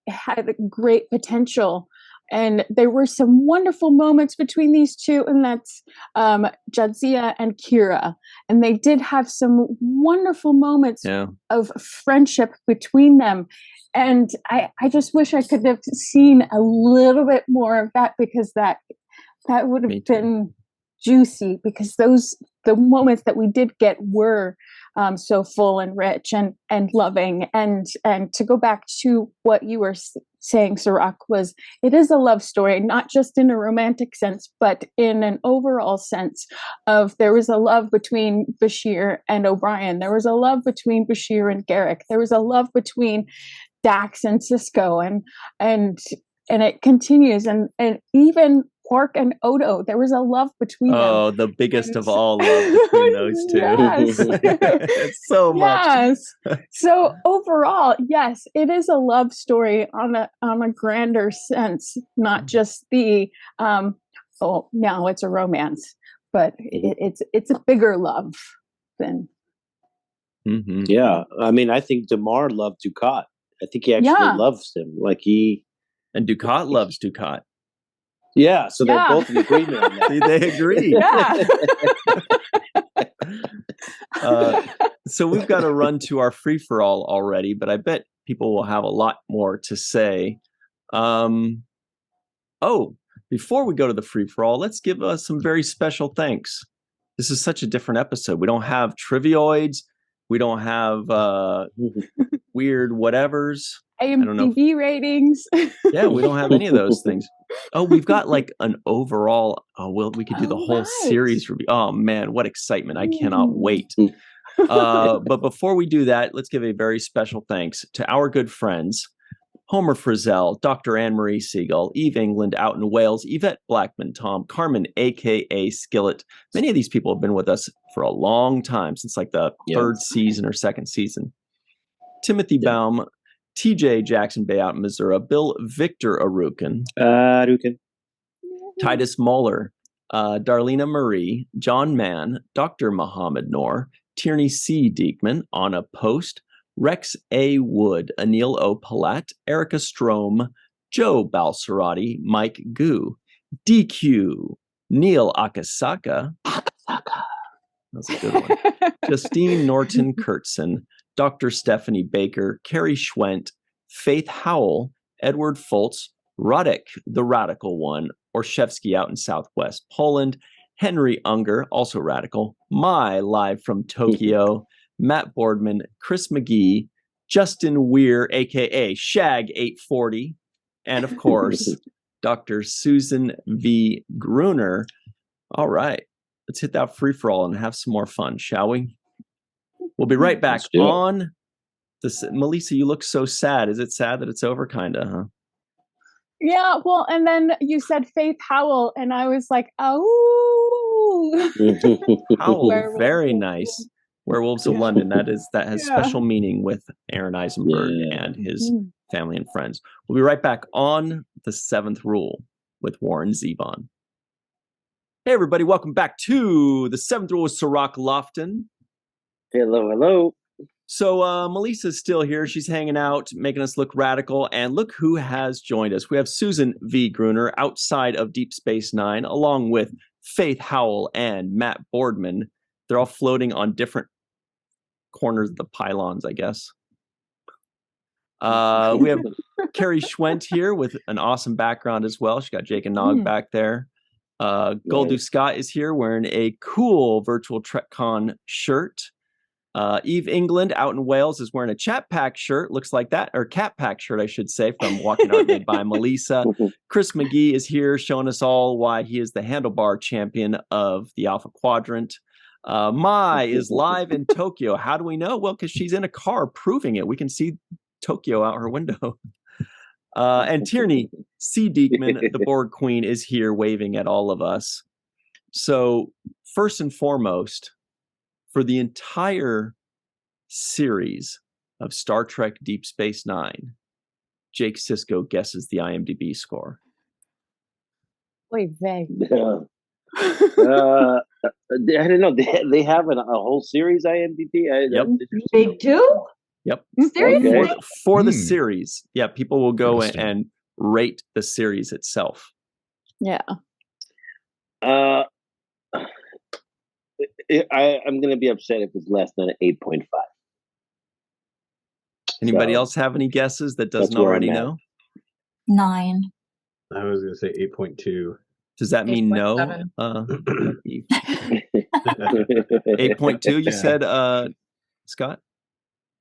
had great potential. And there were some wonderful moments between these two, and that's Jadzia and Kira. And they did have some wonderful moments of friendship between them. And I just wish I could have seen a little bit more of that, because that would have been juicy, because the moments that we did get were so full and rich and loving. And to go back to what you were saying, Cirroc, it is a love story, not just in a romantic sense, but in an overall sense of there was a love between Bashir and O'Brien. There was a love between Bashir and Garrick. There was a love between Dax and Sisko, and it continues, and even Quark and Odo. There was a love between them. Oh, the biggest of all love between those two. Yes. It's so much. Yes. So overall, yes, it is a love story on a grander sense, not just the now it's a romance, but it's a bigger love than. Mm-hmm. Yeah, I mean, I think Damar loved Dukat. I think he actually loves him. And Dukat loves Dukat. Yeah, so they're both in agreement on that. See, they agree. Yeah. So we've got to run to our free-for-all already, but I bet people will have a lot more to say. Before we go to the free-for-all, let's give some very special thanks. This is such a different episode. We don't have trivioids. We don't have weird whatevers. IMDb ratings. Yeah, we don't have any of those things. Oh, we've got like an overall. We could do the whole series review. Oh man, what excitement! I cannot wait. But before we do that, let's give a very special thanks to our good friends, Homer Frizzell, Dr. Marie Segal, Eve England out in Wales, Yvette Blackmon-Tom, Carmen, a.k.a. Skillet. Many of these people have been with us for a long time, since like the third season or second season. Timothy Baum, TJ Jackson-Bey out in Missouri, Bill Victor Arucan, Titus Mohler, Darlena Marie, John Mann, Dr. Mohamed Noor, Tierney C. Dieckmann, Anna Post, Rex A. Wood, Anil O. Polat, Erica Strom, Joe Balsarati, Mike Gu, DQ, Neil Akasaka, That's a good one. Justine Norton Kurtzen, Dr. Stephanie Baker, Carrie Schwent, Faith Howell, Edward Foltz, Rodek, the radical one, Orszewski out in Southwest Poland, Henry Unger, also radical, Mai live from Tokyo, Matt Boardman, Chris McGee, Justin Weir, aka Shag 840, and of course, Dr. Susan V. Gruner. All right, let's hit that free-for-all and have some more fun, shall we? We'll be right back on this. Melissa, you look so sad. Is it sad that it's over, kinda, huh? Yeah, well, and then you said Faith Howell, and I was like, oh. Howell, very nice. Werewolves of London. That has special meaning with Aaron Eisenberg and his family and friends. We'll be right back on The Seventh Rule with Warren Zevon. Hey, everybody. Welcome back to The Seventh Rule with Cirroc Lofton. Hello, hello. So Melissa's still here. She's hanging out, making us look radical. And look who has joined us. We have Susan V. Gruner outside of Deep Space Nine, along with Faith Howell and Matt Boardman. They're all floating on different corners of the pylons, I guess. We have Carrie Schwent here with an awesome background as well. She got Jake and Nog back there. Goldu Scott is here wearing a cool virtual TrekCon shirt. Eve England out in Wales is wearing a Chat Pack shirt, looks like that, or Cat Pack shirt, I should say, from Walking Art made by Melissa. Chris McGee is here showing us all why he is the handlebar champion of the Alpha Quadrant. Mai is live in Tokyo. How do we know? Well, because she's in a car proving it. We can see Tokyo out her window. And Tierney C. Dieckmann, the Borg Queen, is here waving at all of us. So first and foremost, for the entire series of Star Trek Deep Space Nine, Jake Sisko guesses the IMDb score. Wait, vague. I don't know. They have a whole series IMDb. Yep. They do? Yep. Seriously? For the series. Yeah, people will go and rate the series itself. Yeah. I'm going to be upset if it's less than an 8.5. Anybody else have any guesses that doesn't already know? 9. I was going to say 8.2. Does that mean no? 8.2, you said, Scott?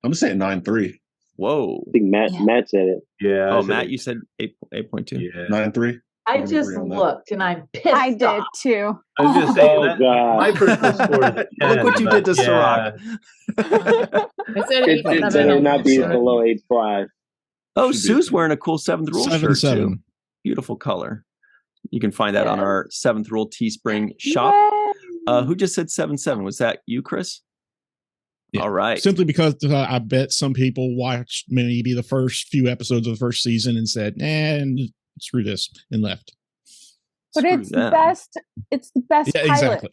I'm saying 9.3. Whoa. I think Matt said it. Yeah. Oh, Matt, you said 8.2. Yeah. 9.3. I just looked and I'm pissed I did off. too. I was going to say, God. my personal score is a 10. Look what you did to Cirroc. I said It better not be below 8.5. Oh, Sue's wearing a cool Seventh Rule shirt, 7. too. Beautiful color. You can find that on our Seventh Rule Teespring shop. Who just said 7.7? Was that you, Chris? Yeah. All right. Simply because I bet some people watched maybe the first few episodes of the first season and said, and screw this, and left. But it's the best. It's the best pilot. Exactly.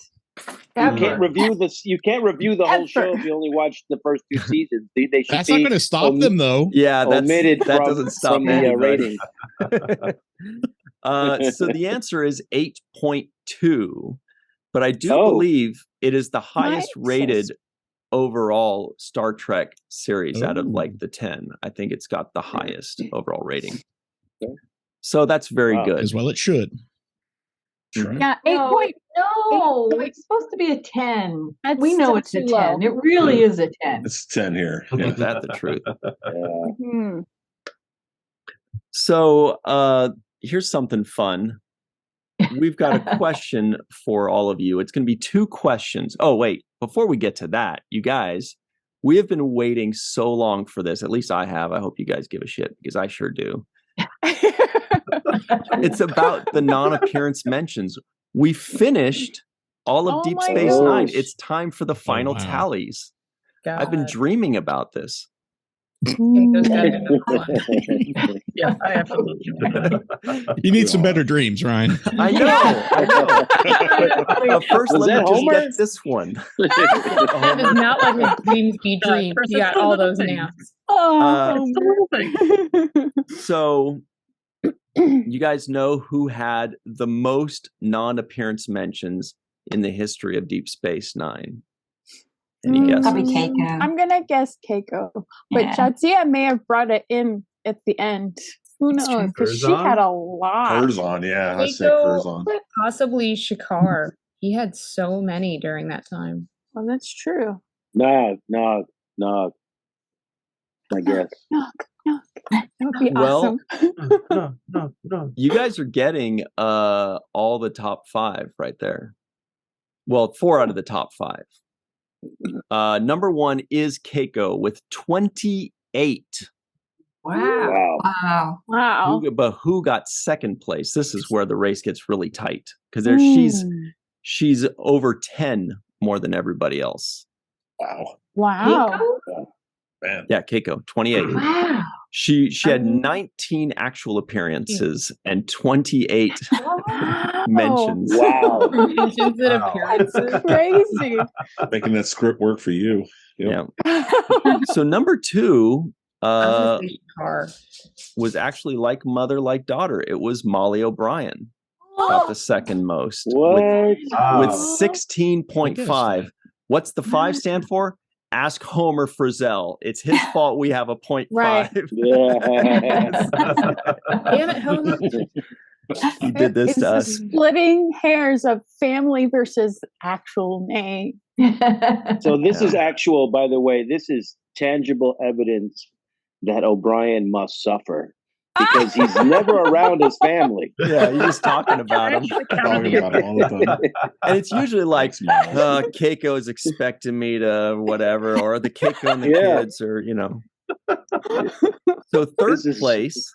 You can't review this. You can't review the whole show if you only watch the first 2 seasons. They should That's not going to stop them, though. Yeah, omitted that from, doesn't stop from the anybody. rating. So the answer is 8.2, but I do believe it is the highest rated overall Star Trek series out of like the 10. I think it's got the highest overall rating. Okay. So that's very good. As well it should. Sure. Yeah, 8. No, it's supposed to be a 10. We know it's a 10. Low. It really is a 10. It's 10 here. Isn't that the truth? Hmm. So here's something fun. We've got a question for all of you. It's going to be 2 questions. Oh, wait. Before we get to that, you guys, we have been waiting so long for this. At least I have. I hope you guys give a shit because I sure do. It's about the non-appearance mentions. We finished all of Deep Space Nine. It's time for the final tallies. God. I've been dreaming about this. Yeah, I absolutely. You need some better dreams, Ryan. I know. But first, Was let me that just Homer? get this one. That does not let his dreams be dreams. You got all those naps. So, you guys know who had the most non-appearance mentions in the history of Deep Space Nine? Any guesses? Probably Keiko. I'm gonna guess Keiko, but Jadzia may have brought it in at the end. Who knows? Because she had a lot. Curzon, yeah, I say Curzon. But possibly Shakar. He had so many during that time. Well, that's true. Nog. I guess. Nog. That would be awesome. No. You guys are getting all the top 5 right there. Well, 4 out of the top 5. Number 1 is Keiko with 28. Wow. But who got second place? This is where the race gets really tight because she's over 10 more than everybody else. Wow. Man. Yeah, Keiko, 28. Wow. She had 19 actual appearances and 28 mentions. Wow. Mentions and appearances. Crazy. Making that script work for you. Yep. Yeah. So number 2 was actually like mother, like daughter. It was Molly O'Brien. Got the second most. What? With 16.5. What's the 5 stand for? Ask Homer Frizzell. It's his fault we have a 0.5. Right. Damn it, Homer. He did this to us. Splitting hairs of family versus actual name. So this is actual, by the way, this is tangible evidence that O'Brien must suffer because he's never around his family. Yeah, he's just talking about him. Talking about him all the time. And it's usually like, Keiko is expecting me to whatever, or the Keiko and the kids, or, you know. So third place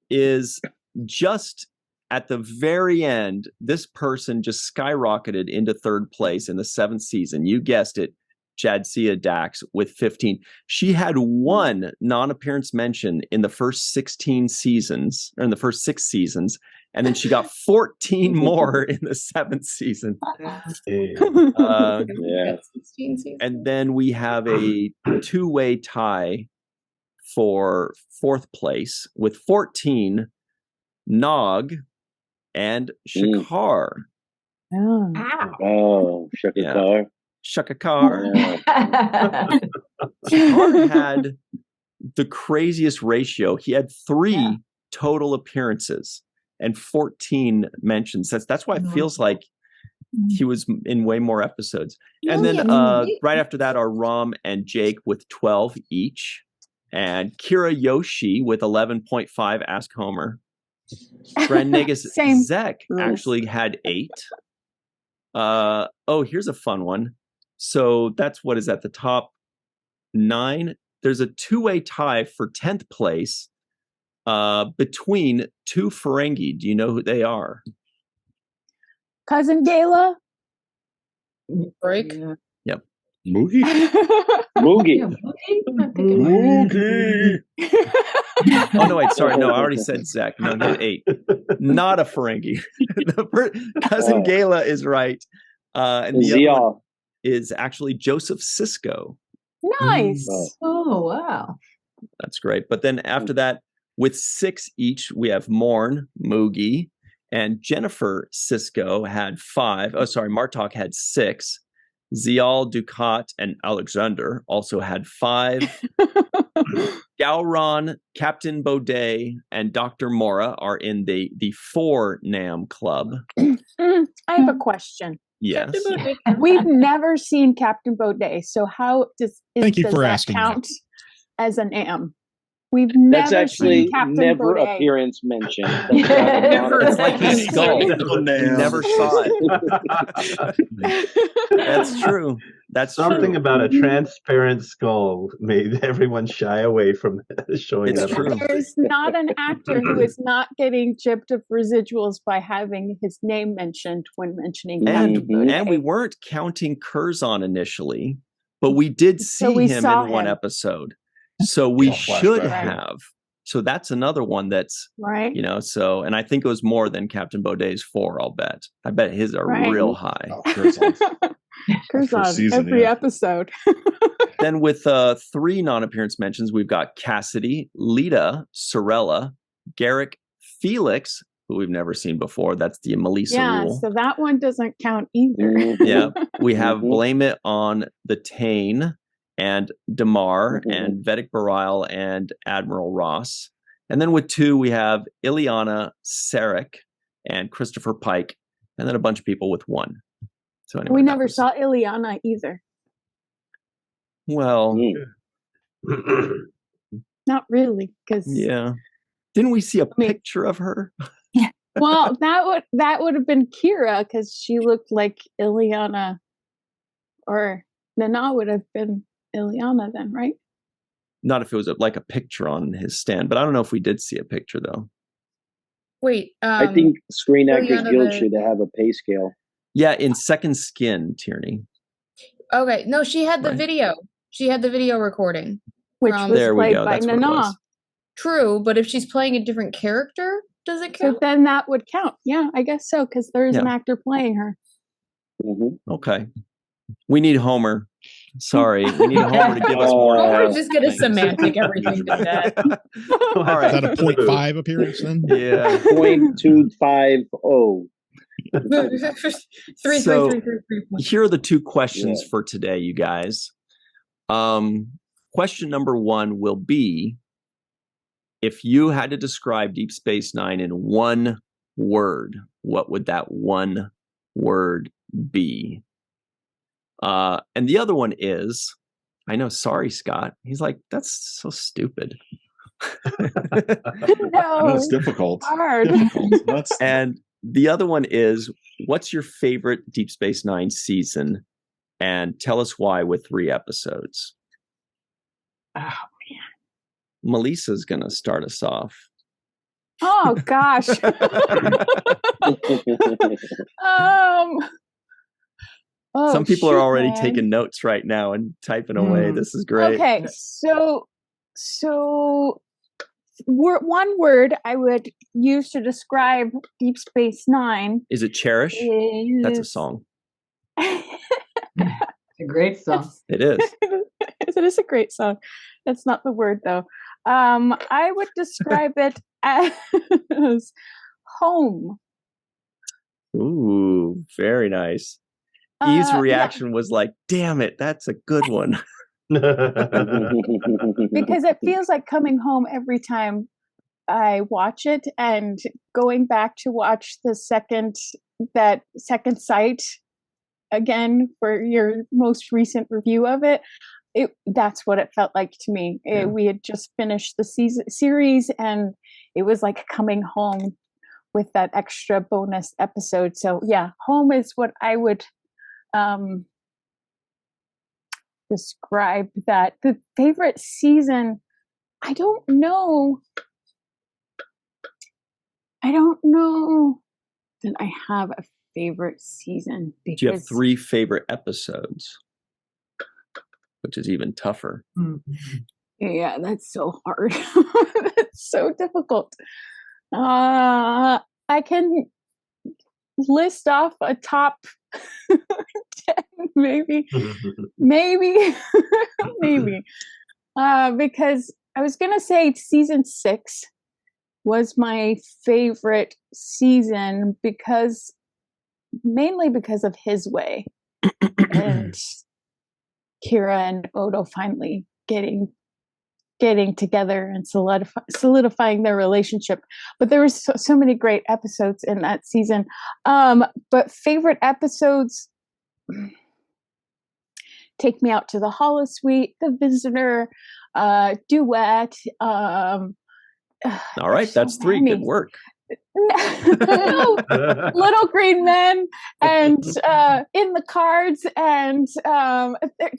is just at the very end. This person just skyrocketed into third place in the 7th season. You guessed it. Jadzia Dax with 15. She had 1 non-appearance mention in the first 16 seasons, or in the first 6 seasons, and then she got 14 more in the 7th season. And then we have a 2-way tie for 4th place with 14, Nog and Shakar. Oh, Shakar. Shakar. Shakar had the craziest ratio. He had 3 total appearances and 14 mentions. That's why it feels like he was in way more episodes. And then right after that are Rom and Jake with 12 each. And Kira Yoshi with 11.5. Ask Homer. Brandegas Zek actually had 8. Here's a fun one. So that's what is at the top 9. There's a 2-way tie for 10th place between 2 Ferengi. Do you know who they are? Cousin Gala? Break? Yep. Moogie? Moogie. Oh, no, wait. Sorry. No, I already said Zach. No, he had 8. Not a Ferengi. Cousin Gala is right. And the other one is actually Joseph Sisko. Nice. Oh, wow. That's great. But then after that, with 6 each, we have Morn, Moogie, and Jennifer Sisko had 5. Oh, sorry, Martok had 6. Zial, Dukat, and Alexander also had 5. Gowron, Captain Baudet, and Dr. Mora are in the 4 NAM club. I have a question. Yes. We've never seen Captain Baudet, so how does that count as an NAM? We've That's never actually seen Captain never Baudet. appearance mentioned. It's like his skull. You never saw it. That's true. That's something true. about a transparent skull made everyone shy away from showing It's that. true. There's not an actor who is not getting chipped of residuals by having his name mentioned when mentioning Captain Baudet. And we weren't counting Curzon initially, but we did see him in one episode. So we should have. So that's another one that's, right. You know, so, and I think it was more than Captain Baudet's 4, I'll bet. I bet his are real high. Oh, Curzon, every episode. Then with 3 non-appearance mentions, we've got Cassidy, Lita, Sorella, Garrick, Felix, who we've never seen before. That's the Malissa rule. So that one doesn't count either. Yeah. We have Blame It on the Tane and Damar and Vedic Barile and Admiral Ross. And then with 2, we have Ileana, Cirroc, and Christopher Pike, and then a bunch of people with 1. So anyway, we never saw Ileana either. Well, not really, because didn't we see a picture of her? Well, that would have been Kira, because she looked like Ileana, or Nana would have been Ileana then, right? Not if it was like a picture on his stand, but I don't know if we did see a picture though. Wait, I think Screen Actors Guild should have a pay scale. Yeah, in Second Skin, Tierney. Okay, no, she had the video. She had the video recording, which was played by Nana. True, but if she's playing a different character, does it count? So then that would count. Yeah, I guess so, because there's an actor playing her. Okay, we need Homer. Sorry, we need Homer to give us more. Homer's just gonna semantic everything to that. All right, is that a 0.5 appearance then? Yeah, 0.250. Here are the 2 questions for today, you guys. Question number 1 will be: if you had to describe Deep Space Nine in 1 word, what would that 1 word be? And the other one is, I know, sorry, Scott. He's like, that's so stupid. No, it's difficult. Hard. And the other one is, what's your favorite Deep Space Nine season? And tell us why with 3 episodes. Oh, man. Melissa's going to start us off. Oh, gosh. Some people are already taking notes right now and typing away. This is great. Okay, so one word I would use to describe Deep Space Nine. Is it Cherish? That's a song. It's a great song. It is. It is a great song. That's not the word, though. I would describe it as home. Ooh, very nice. Eve's reaction was like, damn it, that's a good one. Because it feels like coming home every time I watch it, and going back to watch that second sight again for your most recent review of it. That's what it felt like to me. We had just finished the series, and it was like coming home with that extra bonus episode. So yeah, home is what I would describe that. The favorite season, I don't know that I have a favorite season. Do you have 3 favorite episodes? Which is even tougher. Yeah, that's so hard. That's so difficult. I can list off a top 10, maybe. Because I was going to say season 6 was my favorite season, mainly because of his way. And Kira and Odo finally getting together and solidifying their relationship. But there was so many great episodes in that season. But favorite episodes: Take Me Out to the Holosuite, The Visitor, Duet. All right, that's 3. Good work. Little Green Men and In the Cards, and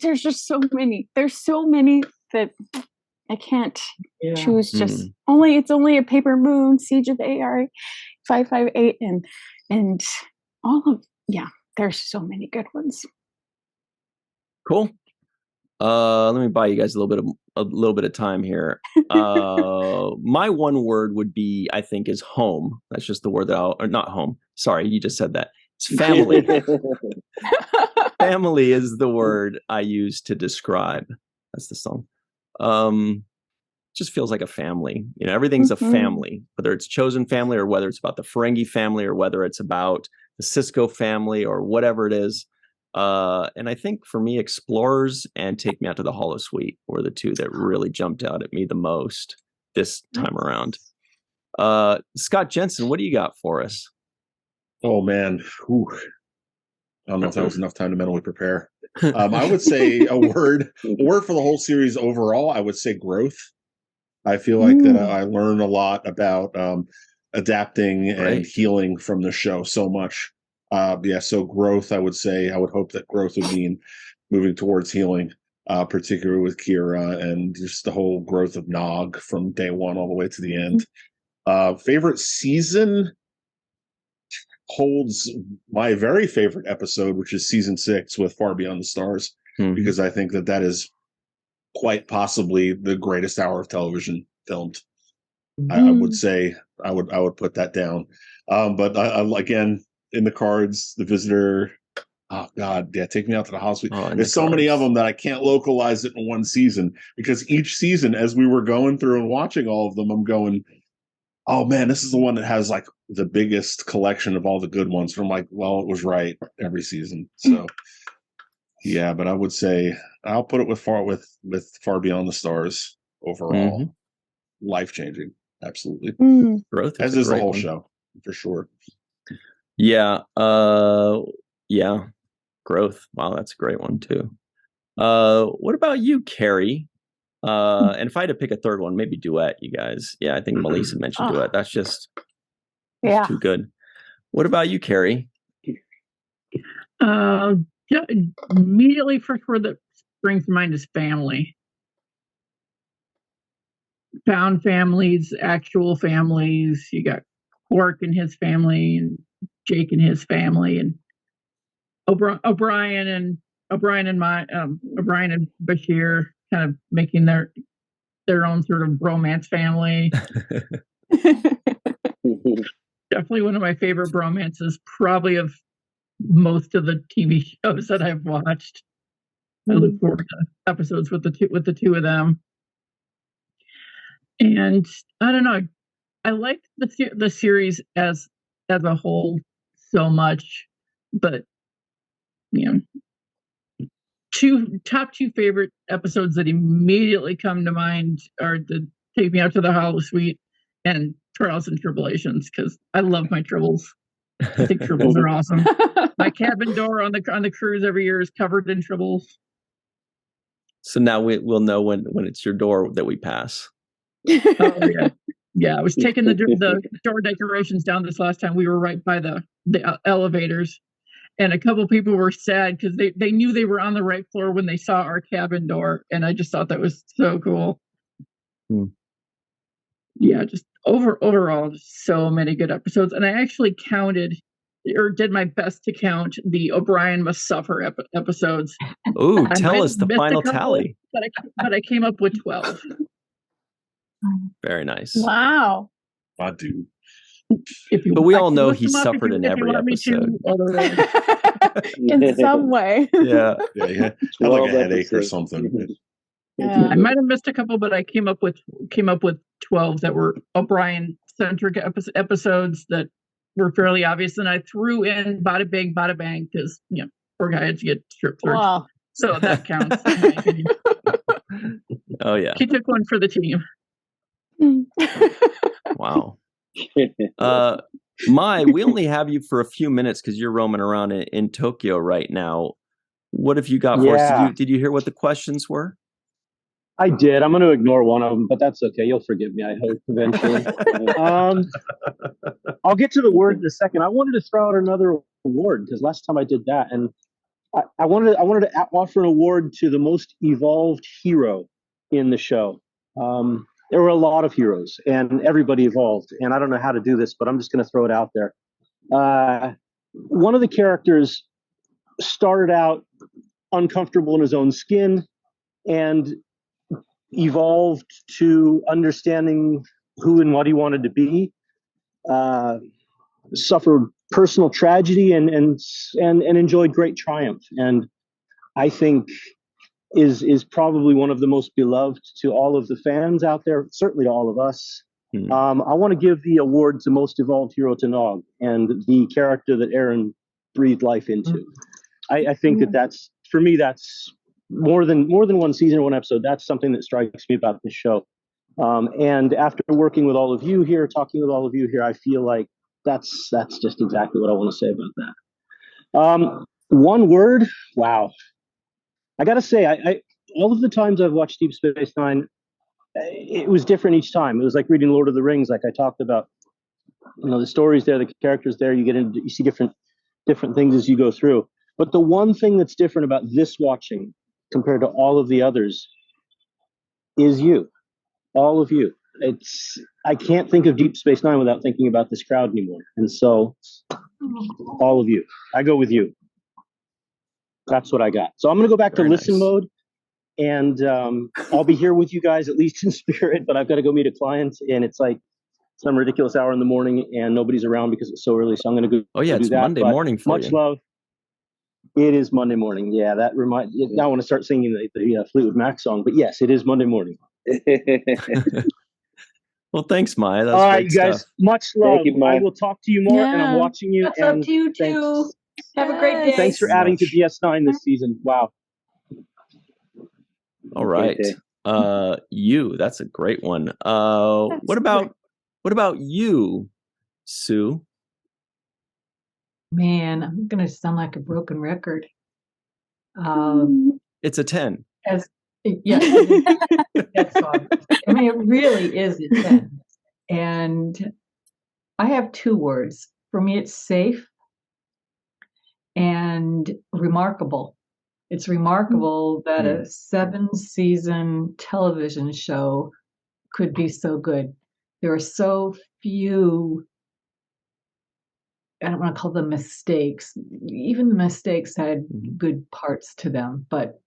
there's just so many. There's so many that I can't choose. Just it's only a Paper Moon, Siege of AR 558, and all of there's so many good ones. Cool. Let me buy you guys a little bit of time here. My 1 word would be, I think, is home. That's just the word that or not home. Sorry, you just said that. It's family. Family is the word I use to describe. That's the song. just feels like a family. Everything's a family, whether it's chosen family or whether it's about the Ferengi family or whether it's about the Sisko family or whatever it is. And I think for me, Explorers and Take Me Out to the Holosuite were the two that really jumped out at me the most this time around. Scott Jensen, what do you got for us? Oh man. Whew. I don't know if that was enough time to mentally prepare. I would say a word for the whole series overall, I would say growth. I feel like that I learn a lot about adapting and healing from the show so much. So growth, I would say, I would hope that growth would mean moving towards healing, particularly with Kira and just the whole growth of Nog from day one all the way to the end. Favorite season holds my very favorite episode, which is season 6 with Far Beyond the Stars, because I think that is quite possibly the greatest hour of television filmed. I would say I would put that down. But I again, in the cards, The Visitor. Oh God, yeah, Take Me Out to the Holosuite. There's so many of them that I can't localize it in one season, because each season, as we were going through and watching all of them, I'm going, oh man, this is the one that has like the biggest collection of all the good ones. From like, well, it was right every season. So yeah, but I would say I'll put it with Far Beyond the Stars overall. Life changing, absolutely. Growth, as is the whole show for sure. Yeah, yeah, growth. Wow, that's a great one too. What about you, Carrie? And if I had to pick a third one, maybe Duet, you guys. Yeah, I think Melissa mentioned Duet. That's just too good. What about you, Carrie? Immediately first word that springs to mind is family. Found families, actual families. You got Quark and his family, and Jake and his family, and O'Brien and Bashir kind of making their own sort of bromance family. Definitely one of my favorite bromances, probably of most of the TV shows that I've watched. I look forward to episodes with the two of them. And I don't know, I like the series as a whole so much, but top two favorite episodes that immediately come to mind are the Take Me Out to the Holosuite and Trials and Tribulations, because I love my Tribbles. I think Tribbles are awesome. My cabin door on the cruise every year is covered in Tribbles. So now we'll know when it's your door that we pass. Oh yeah. I was taking the door decorations down this last time. We were right by the elevators, and a couple people were sad because they knew they were on the right floor when they saw our cabin door, and I just thought that was so cool. Yeah, just overall, just so many good episodes, and I actually counted or did my best to count the O'Brien Must Suffer episodes. Ooh, tell us the final tally. But I came up with 12. Very nice. Wow. My dude. But we all know he suffered in every episode. In some way. Yeah. Yeah, he had like a headache or something. I might have missed a couple, but I came up with 12 that were O'Brien centric episodes that were fairly obvious, and I threw in Bada Bing, Bada Bang because poor guy had to get strip searched. Wow. So that counts. Oh yeah. He took one for the team. Wow. We only have you for a few minutes because you're roaming around in Tokyo right now. What have you got for us? Did you hear what the questions were? I did. I'm going to ignore one of them, but that's okay. You'll forgive me, I hope, eventually. I'll get to the word in a second. I wanted to throw out another award because last time I did that, and I wanted to offer an award to the most evolved hero in the show. There were a lot of heroes, and everybody evolved. And I don't know how to do this, but I'm just going to throw it out there. One of the characters started out uncomfortable in his own skin and evolved to understanding who and what he wanted to be, suffered personal tragedy and enjoyed great triumph. And I think is probably one of the most beloved to all of the fans out there, certainly to all of us. I want to give the award to Most Evolved Hero to Nog and the character that Aaron breathed life into. I think that's, for me, that's more than one season or one episode. That's something that strikes me about this show. And after working with all of you here, talking with all of you here, I feel like that's just exactly what I want to say about that. One word, wow. I got to say, I all of the times I've watched Deep Space Nine, it was different each time. It was like reading Lord of the Rings, like I talked about. The stories there, the characters there, you see different things as you go through. But the one thing that's different about this watching compared to all of the others is you, all of you. I can't think of Deep Space Nine without thinking about this crowd anymore. And so, all of you, I go with you. That's what I got. So I'm going to go back to listen mode, and I'll be here with you guys, at least in spirit, but I've got to go meet a client, and it's like some ridiculous hour in the morning, and nobody's around because it's so early, so I'm going to go. Oh, yeah, it's Monday morning for you. Much love. It is Monday morning. Yeah, that reminds. Now I want to start singing the Fleetwood Mac song, but yes, it is Monday morning. Well, thanks, Maya. All right, you guys. Much love. You, I will talk to you more, and I'm watching you. What's up to you too? Have a great day. Thanks for adding to DS9 this season. Wow. All right. You. That's a great one. What about you, Sue? Man, I'm gonna sound like a broken record. It's a 10. Yes, that's fine. I mean, it really is a 10. And I have two words. For me, it's safe and remarkable. It's remarkable that a 7-season television show could be so good. There are so few, I don't want to call them mistakes. Even the mistakes had good parts to them, but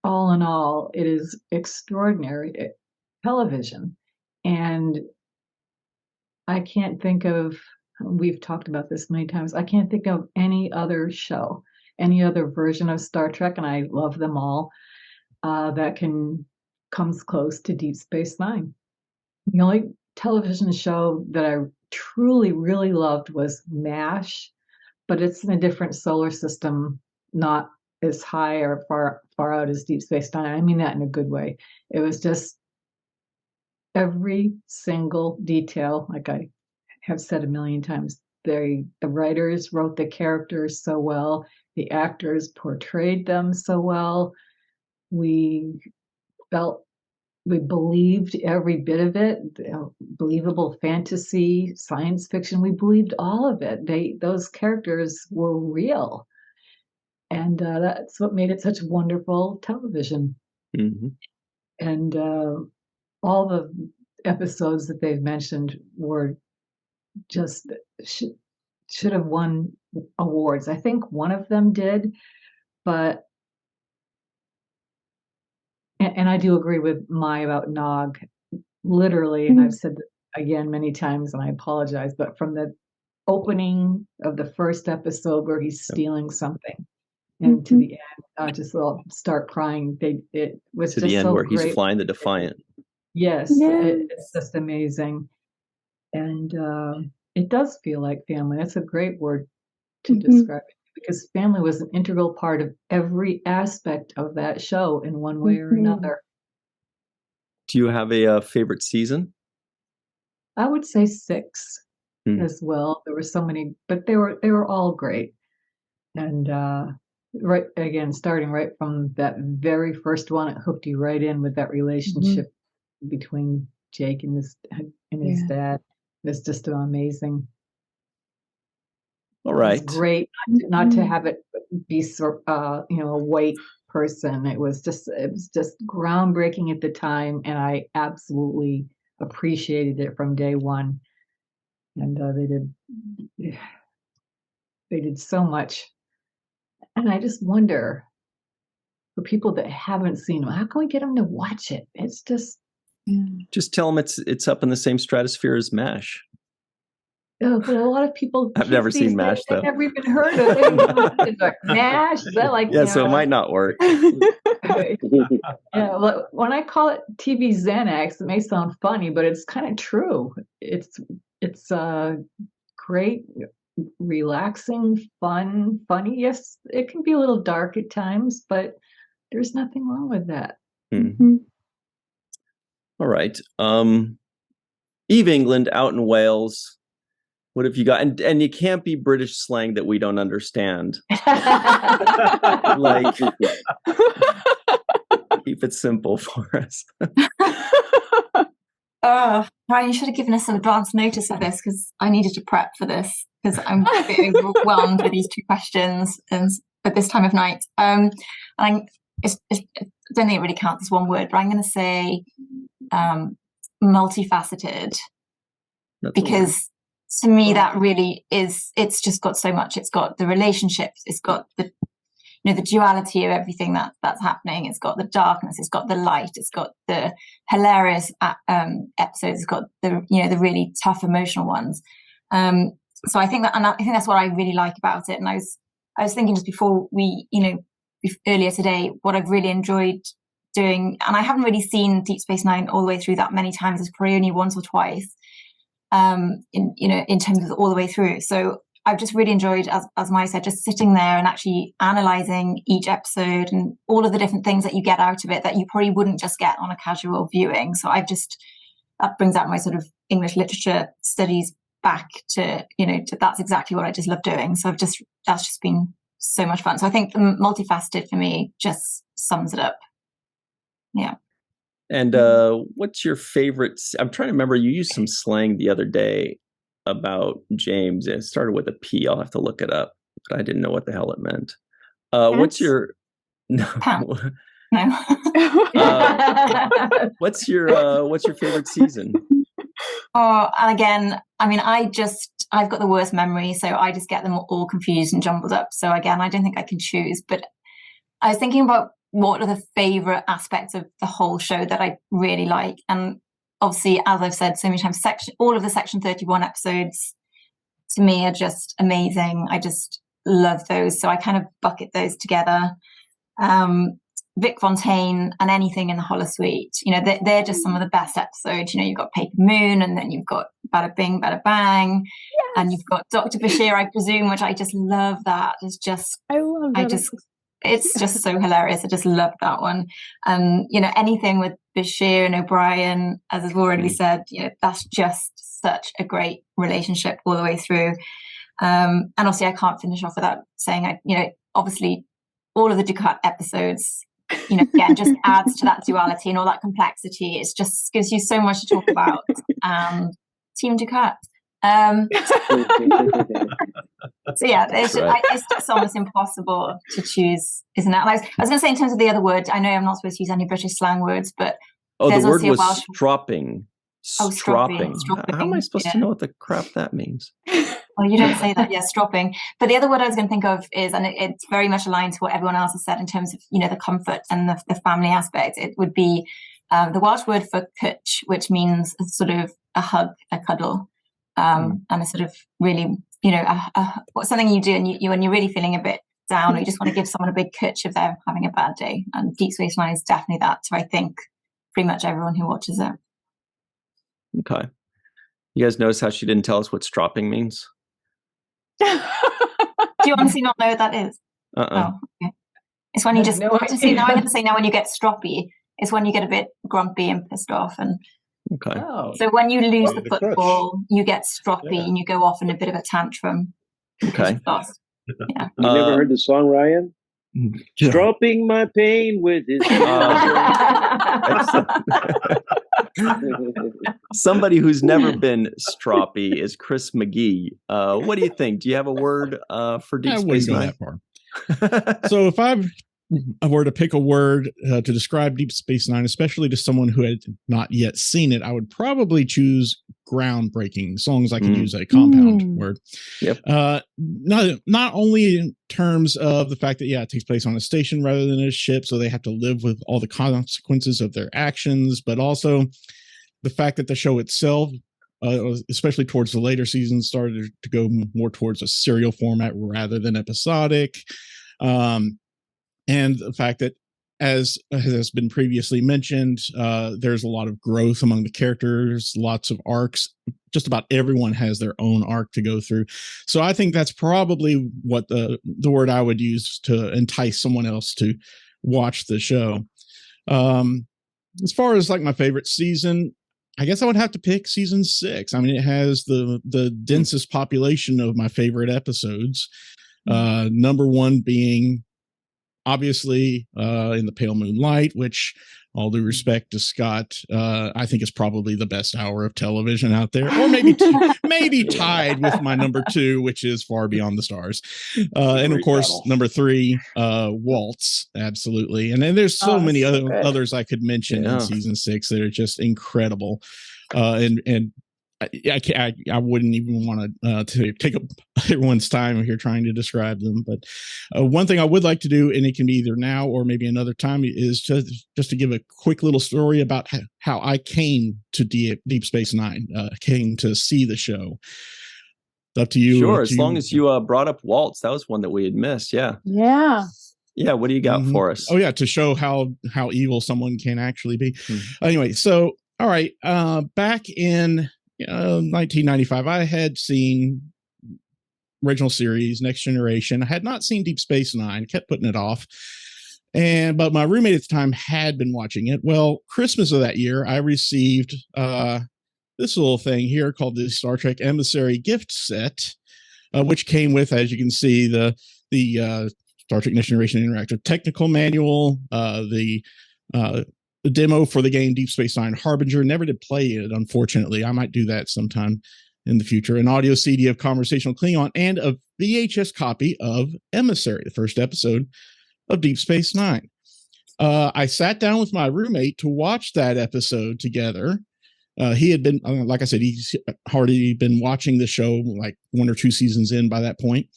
all in all, it is extraordinary television. And I can't think of, we've talked about this many times, I can't think of any other show, any other version of Star Trek, and I love them all, that comes close to Deep Space Nine. The only television show that I truly, really loved was MASH, but it's in a different solar system, not as high or far out as Deep Space Nine. I mean that in a good way. It was just every single detail, like I have said a million times. The writers wrote the characters so well. The actors portrayed them so well. We believed every bit of it. Believable fantasy, science fiction. We believed all of it. Those characters were real. And that's what made it such wonderful television. Mm-hmm. And all the episodes that they've mentioned were just should have won awards. I think one of them did, but and I do agree with Maya about Nog, literally, and I've said that again many times, and I apologize, but from the opening of the first episode where he's stealing something, and to the end, I just start crying. It was to just the end so where great. He's flying the Defiant. Yes. It's just amazing, and it does feel like family. That's a great word to describe it, because family was an integral part of every aspect of that show in one way or another. Do you have a favorite season? I would say 6 as well. There were so many, but they were all great. And starting right from that very first one, it hooked you right in with that relationship between Jake and his dad. It's just amazing. All right. It's great not to have it be a white person. It was just groundbreaking at the time, and I absolutely appreciated it from day one. And they did so much. And I just wonder, for people that haven't seen them, how can we get them to watch it? It's just tell them it's up in the same stratosphere as MASH. Oh, but a lot of people. I've never seen MASH, though. I've never even heard of it. It's like, MASH? Is that like? Yeah, so it might not work. Yeah, well, when I call it TV Xanax, it may sound funny, but it's kind of true. It's great, relaxing, fun, funny. Yes, it can be a little dark at times, but there's nothing wrong with that. Mm-hmm. All right. Eve England out in Wales. What have you got? And you can't be British slang that we don't understand. Like, keep it simple for us. Ryan, you should have given us some advance notice of this because I needed to prep for this because I'm a bit overwhelmed with these two questions and at this time of night. I don't think it really counts as one word, but I'm going to say multifaceted. Because to me that really is, it's just got so much. It's got the relationships, it's got the the duality of everything that's happening. It's got the darkness, it's got the light, it's got the hilarious episodes, it's got the the really tough emotional ones. So I think that's what I really like about it. And I was thinking just before we earlier today what I've really enjoyed doing, and I haven't really seen Deep Space Nine all the way through that many times. It's probably only once or twice. In terms of all the way through. So I've just really enjoyed, as Maya said, just sitting there and actually analysing each episode and all of the different things that you get out of it that you probably wouldn't just get on a casual viewing. So that brings out my sort of English literature studies back to that's exactly what I just love doing. So that's just been so much fun. So I think the multifaceted for me just sums it up. Yeah. And what's your favorite? I'm trying to remember. You used some slang the other day about James. It started with a P. I'll have to look it up. But I didn't know what the hell it meant. What's your no? What's your favorite season? Oh, and again, I mean, I've got the worst memory, so I just get them all confused and jumbled up. So again, I don't think I can choose. But I was thinking about what are the favorite aspects of the whole show that I really like. And obviously, as I've said so many times, all of the Section 31 episodes to me are just amazing. I just love those. So I kind of bucket those together. Vic Fontaine and anything in the Holosuite, they're just some of the best episodes. You've got Paper Moon, and then you've got Bada Bing, Bada Bang, yes. And you've got Dr. Bashir, I presume, which I just love. That is just, it's just so hilarious. I just love that one. Anything with Bashir and O'Brien, as I've already said, that's just such a great relationship all the way through. And obviously, I can't finish off without saying, obviously, all of the Dukat episodes, again, just adds to that duality and all that complexity. It just gives you so much to talk about. Team Dukat. So yeah, it's just almost impossible to choose, isn't it? And I was going to say, in terms of the other word, I know I'm not supposed to use any British slang words, but the word was stropping. Stropping. Stropping. How am I supposed to know what the crap that means? Well, you don't say that, yeah, stropping. But the other word I was going to think of is, and it's very much aligned to what everyone else has said in terms of, the comfort and the family aspect. It would be the Welsh word for cwtch, which means a sort of a hug, a cuddle, and a sort of really, something you do and when you're really feeling a bit down, or you just want to give someone a big cwtch if they're having a bad day. And Deep Space Nine is definitely that to, I think, pretty much everyone who watches it. Okay. You guys notice how she didn't tell us what stropping means? Do you honestly not know what that is? Oh, okay. It's when you just see. Now I'm going to say, now when you get stroppy, it's when you get a bit grumpy and pissed off. And okay. So when you lose the football, you get stroppy and you go off in a bit of a tantrum. Okay. Yeah. You never heard the song, Ryan? Stropping my pain with his Somebody who's never been stroppy is Chris McGee. What do you think? Do you have a word for Deep Space Nine? That far. So if I were to pick a word to describe Deep Space Nine, especially to someone who had not yet seen it, I would probably choose groundbreaking, as long as I can use a compound word. Yep. Not only in terms of the fact that, it takes place on a station rather than a ship, so they have to live with all the consequences of their actions, but also the fact that the show itself especially towards the later seasons, started to go more towards a serial format rather than episodic. And the fact that, as has been previously mentioned, there's a lot of growth among the characters, lots of arcs. Just about everyone has their own arc to go through. So I think that's probably what the word I would use to entice someone else to watch the show. As far as like my favorite season, I guess I would have to pick season 6. I mean, it has the densest population of my favorite episodes. Number 1 being obviously in the Pale Moonlight, which, all due respect to Scott, I think is probably the best hour of television out there, or maybe tied with my number 2, which is Far Beyond the Stars. And of course, number 3, Waltz, absolutely. And then there's so many others I could mention in season 6 that are just incredible. And I wouldn't even want to take up everyone's time here trying to describe them. But one thing I would like to do, and it can be either now or maybe another time, is just to give a quick little story about how I came to Deep Space Nine, came to see the show. Up to you. Sure, as long as you brought up Waltz, that was one that we had missed. Yeah. Yeah. What do you got for us? Oh yeah, to show how evil someone can actually be. Anyway, so all right, back in 1995, I had seen original series, Next Generation. I had not seen Deep Space Nine, kept putting it off. But my roommate at the time had been watching it. Well, Christmas of that year, I received this little thing here called the Star Trek Emissary gift set, which came with, as you can see, the Star Trek Next Generation Interactive Technical Manual, the demo for the game Deep Space Nine Harbinger. Never did play it, unfortunately. I might do that sometime in the future. An audio CD of Conversational Klingon, and a VHS copy of Emissary, the first episode of Deep Space Nine. I sat down with my roommate to watch that episode together. He had been, like I said, he's already been watching the show like 1 or 2 seasons in by that point.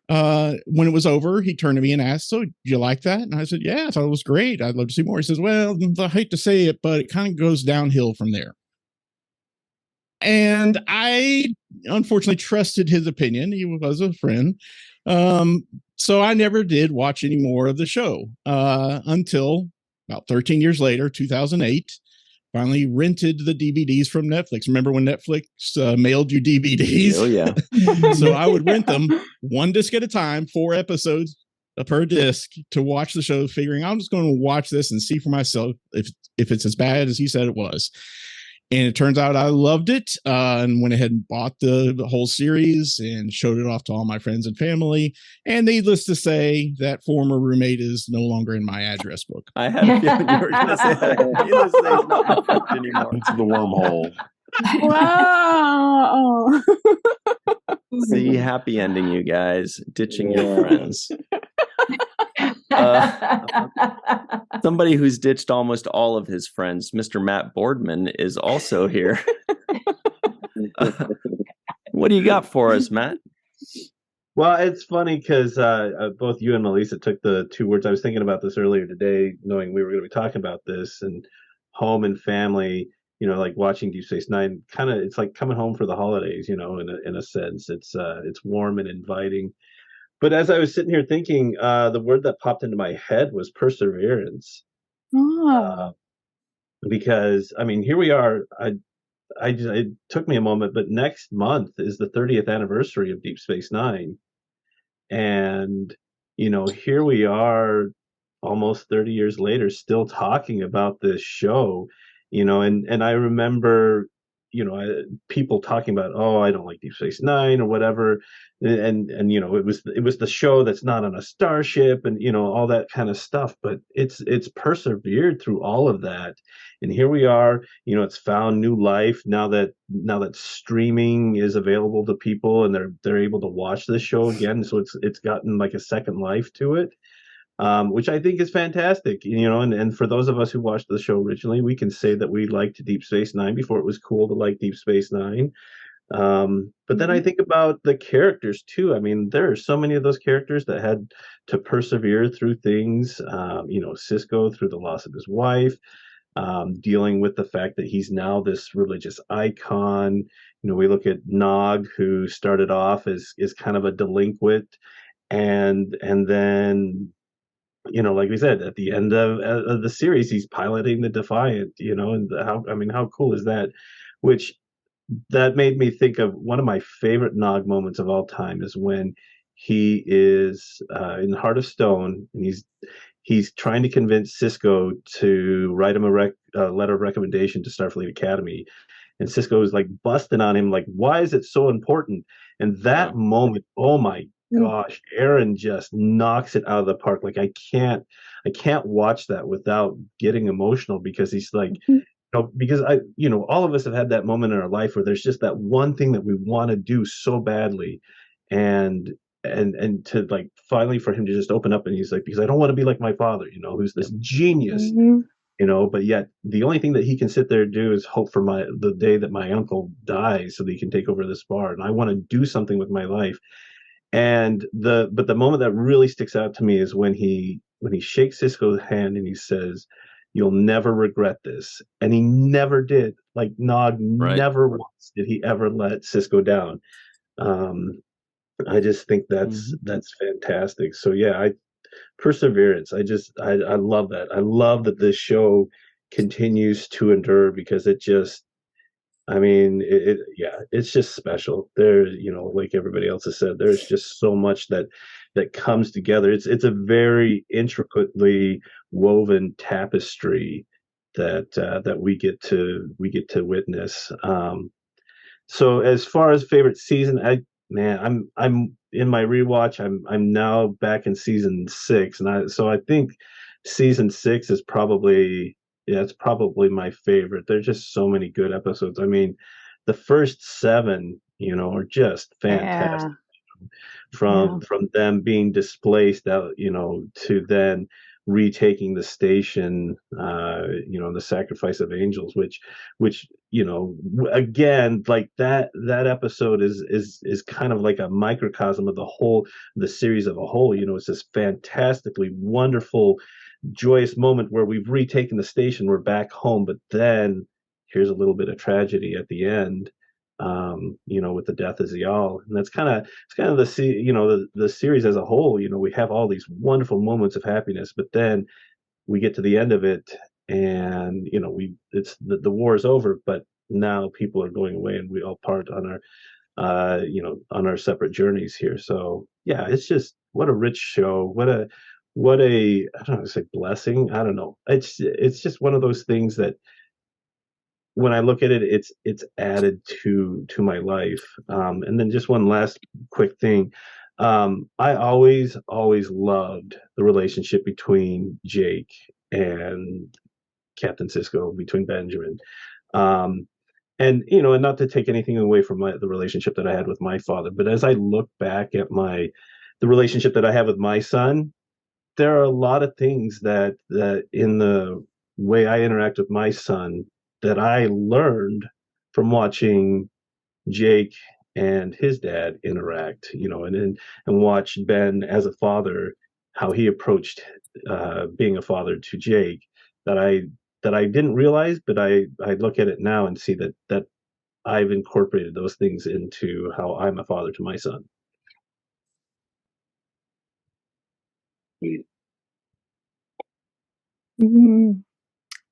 When it was over, he turned to me and asked, "So, do you like that?" And I said, "Yeah, I thought it was great. I'd love to see more." He says, "Well, I hate to say it, but it kind of goes downhill from there." And I unfortunately trusted his opinion. He was a friend. So I never did watch any more of the show until about 13 years later, 2008. Finally rented the DVDs from Netflix. Remember when Netflix mailed you DVDs? Oh, yeah. So I would rent them 1 disc at a time, 4 episodes per disc, to watch the show, figuring I'm just going to watch this and see for myself if it's as bad as he said it was. And it turns out I loved it, and went ahead and bought the whole series and showed it off to all my friends and family. And needless to say, that former roommate is no longer in my address book. I had a feeling you were going to say that. Needless to say, it's not my friend anymore. It's the wormhole. Wow. See, happy ending, you guys. Ditching your friends. Somebody who's ditched almost all of his friends, Mr. Matt Boardman, is also here. What do you got for us, Matt? Well, it's funny because both you and Melissa took the 2 words. I was thinking about this earlier today, knowing we were going to be talking about this, and home and family. Like watching Deep Space Nine, kind of, it's like coming home for the holidays. In a sense, it's warm and inviting. But as I was sitting here thinking, the word that popped into my head was perseverance. Because, I mean, here we are. It took me a moment, but next month is the 30th anniversary of Deep Space Nine. And, here we are almost 30 years later, still talking about this show, and I remember, people talking about, "Oh, I don't like Deep Space Nine" or whatever. And it was the show that's not on a starship, and all that kind of stuff, but it's persevered through all of that, and here we are. It's found new life now that streaming is available to people, and they're able to watch this show again, so it's gotten like a second life to it, which I think is fantastic. And for those of us who watched the show originally, we can say that we liked Deep Space Nine before it was cool to like Deep Space Nine. But then I think about the characters too. I mean, there are so many of those characters that had to persevere through things. Sisko through the loss of his wife, dealing with the fact that he's now this religious icon. We look at Nog, who started off as kind of a delinquent, and then, like we said, at the end of the series, he's piloting the Defiant, and how cool is that? Which that made me think of one of my favorite Nog moments of all time is when he is in the Heart of Stone, and he's trying to convince Sisko to write him a letter of recommendation to Starfleet Academy. And Sisko is like busting on him, like, why is it so important? And that moment, oh my gosh, Aaron just knocks it out of the park. Like I can't watch that without getting emotional, because he's like, because all of us have had that moment in our life where there's just that one thing that we want to do so badly, and to like finally for him to just open up, and he's like, because I don't want to be like my father, who's this genius. But yet the only thing that he can sit there and do is hope for the day that my uncle dies so that he can take over this bar. And I want to do something with my life. And the moment that really sticks out to me is when he shakes Sisko's hand and he says, "You'll never regret this." And he never did. Like Nog never once did he ever let Sisko down. I just think that's fantastic. So yeah, perseverance. I love that. I love that this show continues to endure, because it just, it's just special. There's, like everybody else has said, there's just so much that comes together. It's a very intricately woven tapestry that we get to witness. So as far as favorite season, I'm in my rewatch. I'm now back in season 6, and I think season 6 is probably it's probably my favorite. There's just so many good episodes. The first 7, are just fantastic. From them being displaced out, to then retaking the station, the sacrifice of angels, which again, like that episode is kind of like a microcosm of the series of a whole. It's this fantastically wonderful, joyous moment where we've retaken the station, we're back home, but then here's a little bit of tragedy at the end, with the death of Zial. And it's kind of the series as a whole. We have all these wonderful moments of happiness, but then we get to the end of it, and it's the war is over, but now people are going away, and we all part on our separate journeys here. So yeah, it's just, what a rich show. What a I don't know, say blessing. I don't know. It's just one of those things that, when I look at it, it's added to my life. And then just one last quick thing. I always loved the relationship between Jake and Captain Sisko, between Benjamin. And and not to take anything away from the relationship that I had with my father, but as I look back at the relationship that I have with my son, there are a lot of things that in the way I interact with my son that I learned from watching Jake and his dad interact, and watch Ben as a father, how he approached being a father to Jake, that I didn't realize, but I look at it now and see that I've incorporated those things into how I'm a father to my son.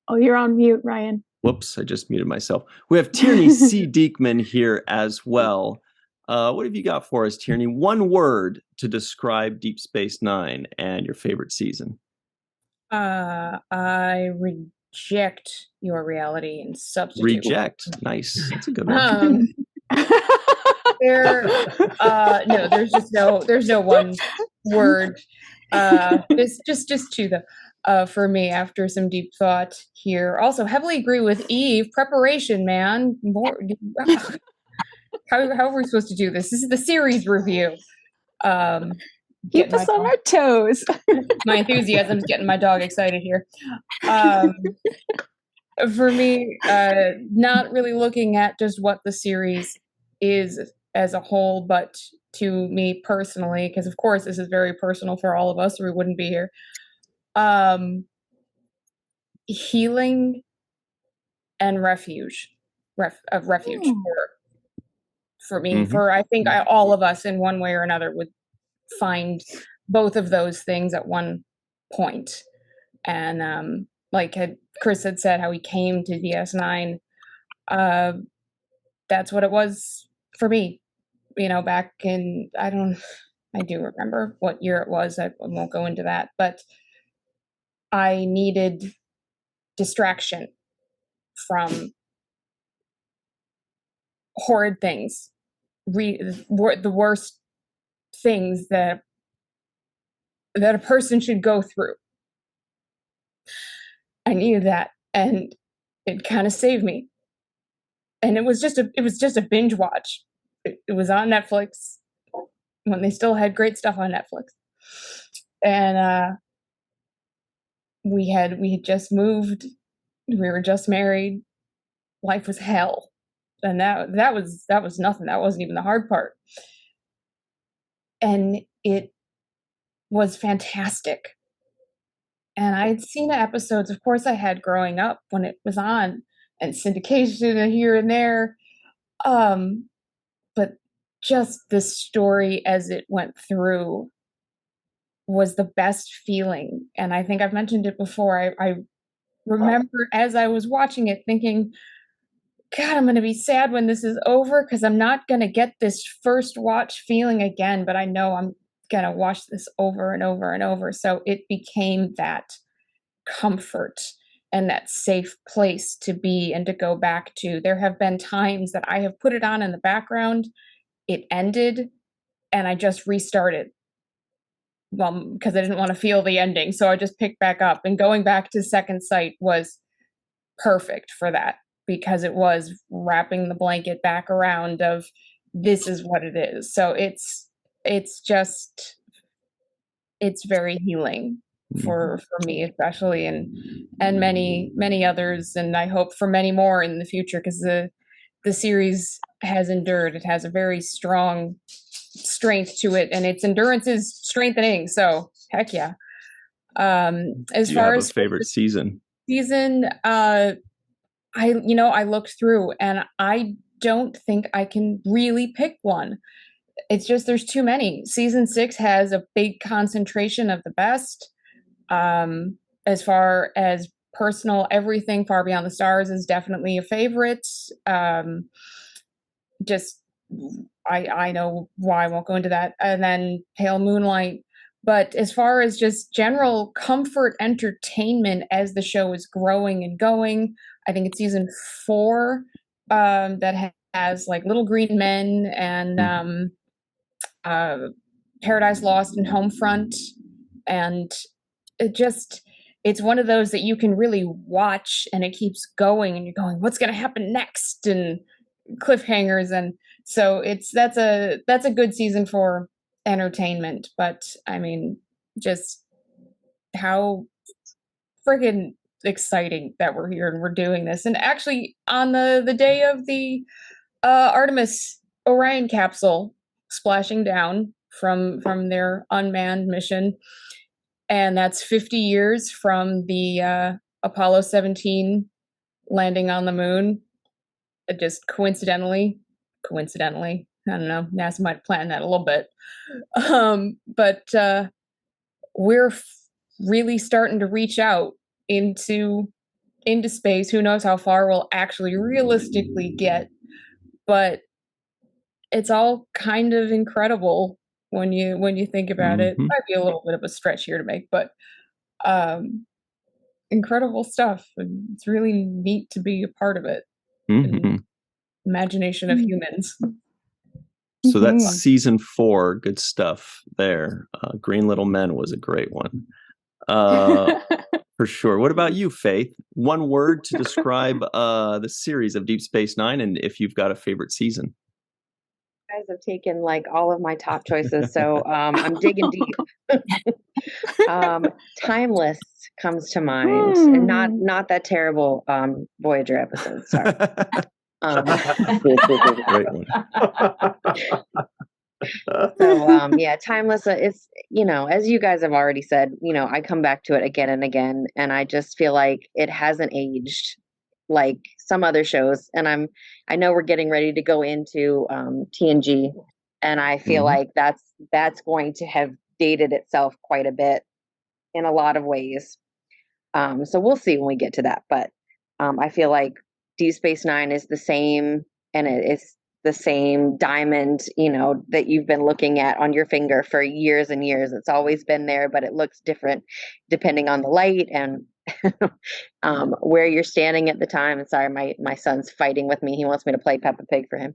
Oh, you're on mute, Ryan. Whoops, I just muted myself. We have Tierney C. Dieckmann here as well. What have you got for us, Tierney? One word to describe Deep Space Nine and your favorite season. I reject your reality and substitute. Reject. Nice. That's a good one. There's no one word. It's just two though. For me, after some deep thought here. Also, heavily agree with Eve. Preparation, man. More. How are we supposed to do this? This is the series review. Keep us on our toes. My enthusiasm's getting my dog excited here. For me, not really looking at just what the series is as a whole, but to me personally, because of course this is very personal for all of us, or we wouldn't be here. Healing and refuge for me. Mm-hmm. For I think all of us in one way or another would find both of those things at one point. And like Chris had said, how he came to DS9, that's what it was for me. You know, back in, I do remember what year it was. I won't go into that, but I needed distraction from horrid things, the worst things that a person should go through. I needed that, and it kind of saved me. And it was just a binge watch. It was on Netflix when they still had great stuff on Netflix, and we had just moved. We were just married. Life was hell, and that was nothing. That wasn't even the hard part, and it was fantastic. And I had seen the episodes, of course, I had growing up when it was on, and syndication here and there. But just the story as it went through was the best feeling. And I think I've mentioned it before. I remember as I was watching it thinking, God, I'm going to be sad when this is over, because I'm not going to get this first watch feeling again, but I know I'm going to watch this over and over and over. So it became that comfort and that safe place to be and to go back to. There have been times that I have put it on in the background, it ended, and I just restarted. Well, because I didn't want to feel the ending. So I just picked back up, and going back to Second Sight was perfect for that, because it was wrapping the blanket back around of this is what it is. So it's very healing for me, especially, and many others, and I hope for many more in the future, because the series has endured. It has a very strong strength to it, and its endurance is strengthening. So heck yeah. As far as favorite season, I looked through, and I don't think I can really pick one. It's just there's too many. Season 6 has a big concentration of the best. As far as personal, everything Far Beyond the Stars is definitely a favorite. I know why, I won't go into that. And then Pale Moonlight. But as far as just general comfort entertainment as the show is growing and going, I think it's season 4 that has like Little Green Men and Paradise Lost and Homefront. And it's one of those that you can really watch, and it keeps going, and you're going, what's going to happen next? And cliffhangers. And so that's a good season for entertainment. But I mean, just how friggin' exciting that we're here and we're doing this. And actually on the day of the Artemis Orion capsule splashing down from their unmanned mission, and that's 50 years from the Apollo 17 landing on the moon. It just coincidentally, I don't know, NASA might have planned that a little bit. But we're really starting to reach out into space. Who knows how far we'll actually realistically get, but it's all kind of incredible when you think about it. Might be a little bit of a stretch here to make, but incredible stuff. And it's really neat to be a part of it. Imagination of humans. So that's season 4. Good stuff there. Green Little Men was a great one. For sure. What about you, Faith? One word to describe the series of Deep Space Nine, and if you've got a favorite season. You guys have taken like all of my top choices, so I'm digging deep. Timeless comes to mind, and not that terrible Voyager episode. Sorry. Great one. So yeah, Timeless. It's, as you guys have already said, I come back to it again and again, and I just feel like it hasn't aged. like some other shows. And I know we're getting ready to go into TNG, and I feel like that's going to have dated itself quite a bit in a lot of ways. So we'll see when we get to that. But I feel like Deep Space Nine is the same, and it's the same diamond, that you've been looking at on your finger for years and years. It's always been there, but it looks different depending on the light and where you're standing at the time. And sorry, my son's fighting with me. He wants me to play Peppa Pig for him.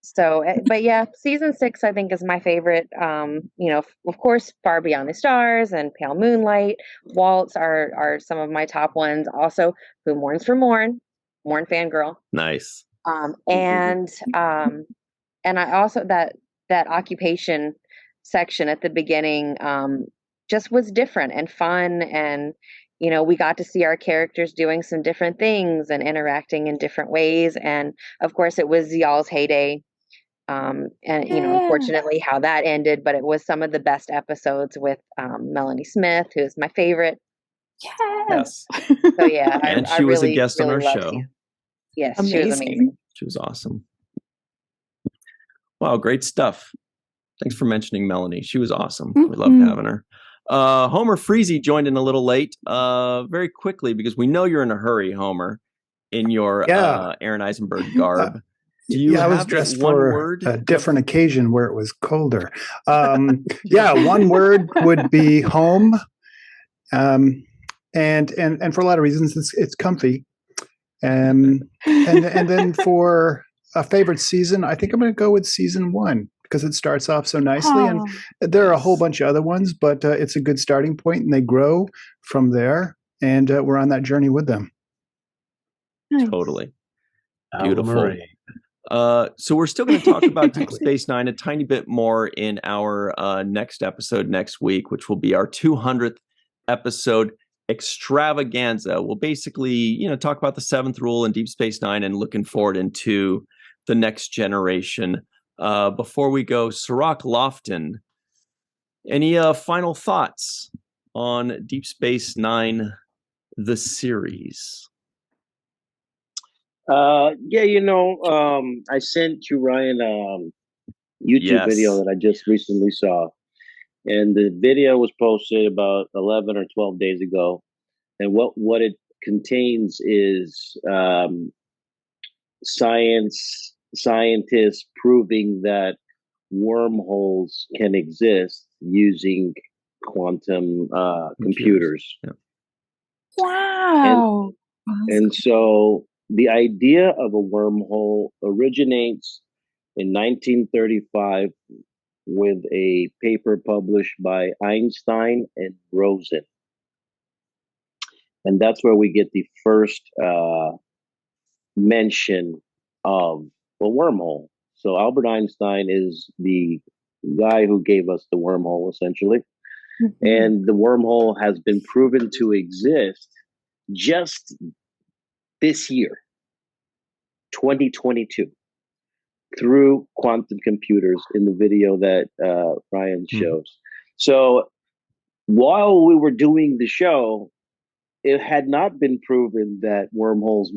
So, but yeah, season 6, I think, is my favorite. Of course, Far Beyond the Stars and Pale Moonlight, Waltz are some of my top ones. Also, Who Mourns for Morn fangirl. Nice. And I also that occupation section at the beginning just was different and fun, and we got to see our characters doing some different things and interacting in different ways. And of course, it was y'all's heyday. Unfortunately how that ended, but it was some of the best episodes with Melanie Smith, who's my favorite. Yes. So yeah, and she was a guest on our show. Yes, amazing. She was amazing. She was awesome. Wow, great stuff. Thanks for mentioning Melanie. She was awesome. We loved having her. Homer Freezy joined in a little late, very quickly, because we know you're in a hurry, Homer, in your Aaron Eisenberg garb. Do you I was dressed for a different occasion where it was colder. One word would be home. And for a lot of reasons, it's comfy. And then for a favorite season, I think I'm going to go with season 1 because it starts off so nicely. And there are a whole bunch of other ones, but it's a good starting point, and they grow from there. And we're on that journey with them. Totally. Beautiful. So we're still going to talk about Deep Space Nine a tiny bit more in our next episode next week, which will be our 200th episode extravaganza. We'll basically, talk about the 7th rule in Deep Space Nine and looking forward into the next generation. Before we go, Cirroc, Lofton, any final thoughts on Deep Space Nine, the series? I sent you, Ryan, a YouTube video that I just recently saw. And the video was posted about 11 or 12 days ago. And what it contains is scientists proving that wormholes can exist using quantum computers. Yeah. Wow. And so the idea of a wormhole originates in 1935 with a paper published by Einstein and Rosen. And that's where we get the first mention of a wormhole. So Albert Einstein is the guy who gave us the wormhole, essentially. Mm-hmm. And the wormhole has been proven to exist just this year, 2022, through quantum computers in the video that Ryan shows. So while we were doing the show, it had not been proven that wormholes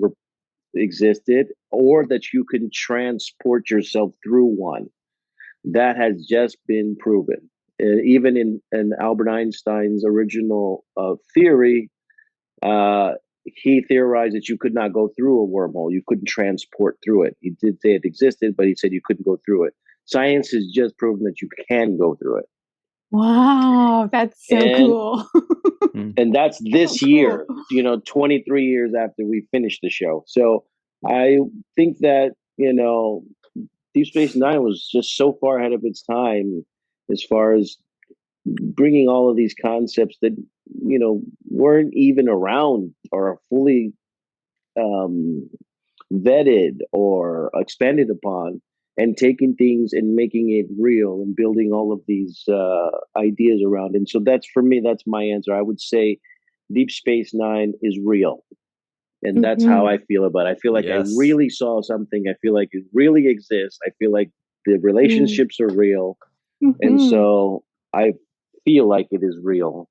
existed or that you can transport yourself through one. That has just been proven. Even in Albert Einstein's original theory, he theorized that you could not go through a wormhole. You couldn't transport through it. He did say it existed, but he said you couldn't go through it. Science has just proven that you can go through it. Wow, that's so cool. And that's this year, 23 years after we finished the show. So I think that, Deep Space Nine was just so far ahead of its time as far as bringing all of these concepts that, weren't even around or fully vetted or expanded upon, and taking things and making it real and building all of these ideas around it. And so that's, for me, that's my answer. I would say Deep Space Nine is real. And that's how I feel about it. I feel like I really saw something. I feel like it really exists. I feel like the relationships are real. And so I feel like it is real.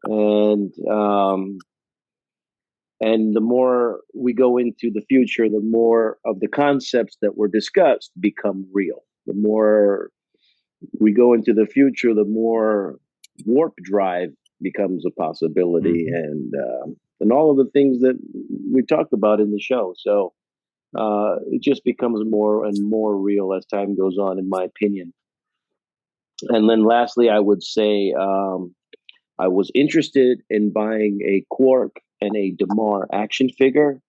And And the more we go into the future, the more of the concepts that were discussed become real. The more we go into the future, the more warp drive becomes a possibility, and all of the things that we talked about in the show. So it just becomes more and more real as time goes on, in my opinion. And then lastly, I would say I was interested in buying a Quark and a Damar action figure,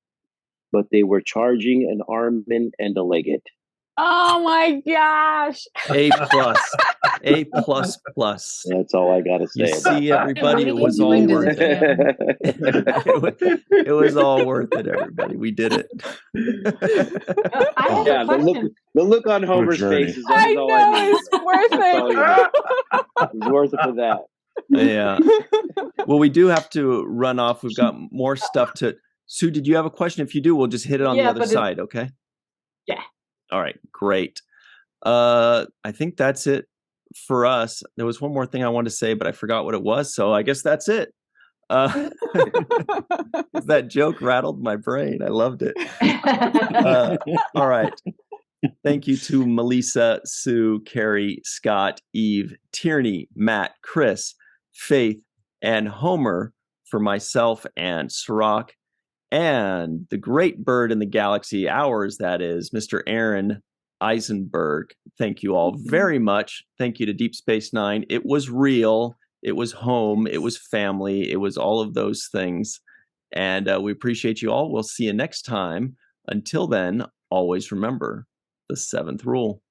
but they were charging an Armin and a Leggett. Oh my gosh! A+, A++. That's all I gotta say. You see, everybody, it was all worth it. It was all worth it, everybody. We did it. Yeah, the look on Homer's face is I all know, I need. it's worth it. It's worth it for that. Yeah. Well, we do have to run off. We've got more stuff to. Sue, did you have a question? If you do, we'll just hit it on the other side. Okay. Yeah. All right. Great. I think that's it for us. There was one more thing I wanted to say, but I forgot what it was. So I guess that's it. That joke rattled my brain. I loved it. All right. Thank you to Melissa, Sue, Carrie, Scott, Eve, Tierney, Matt, Chris, Faith, and Homer for myself and Cirroc, and the great bird in the galaxy, ours, that is, Mr. Aaron Eisenberg. Thank you all very much. Thank you to Deep Space Nine. It was real. It was home. It was family. It was all of those things. And we appreciate you all. We'll see you next time. Until then, always remember the 7th rule.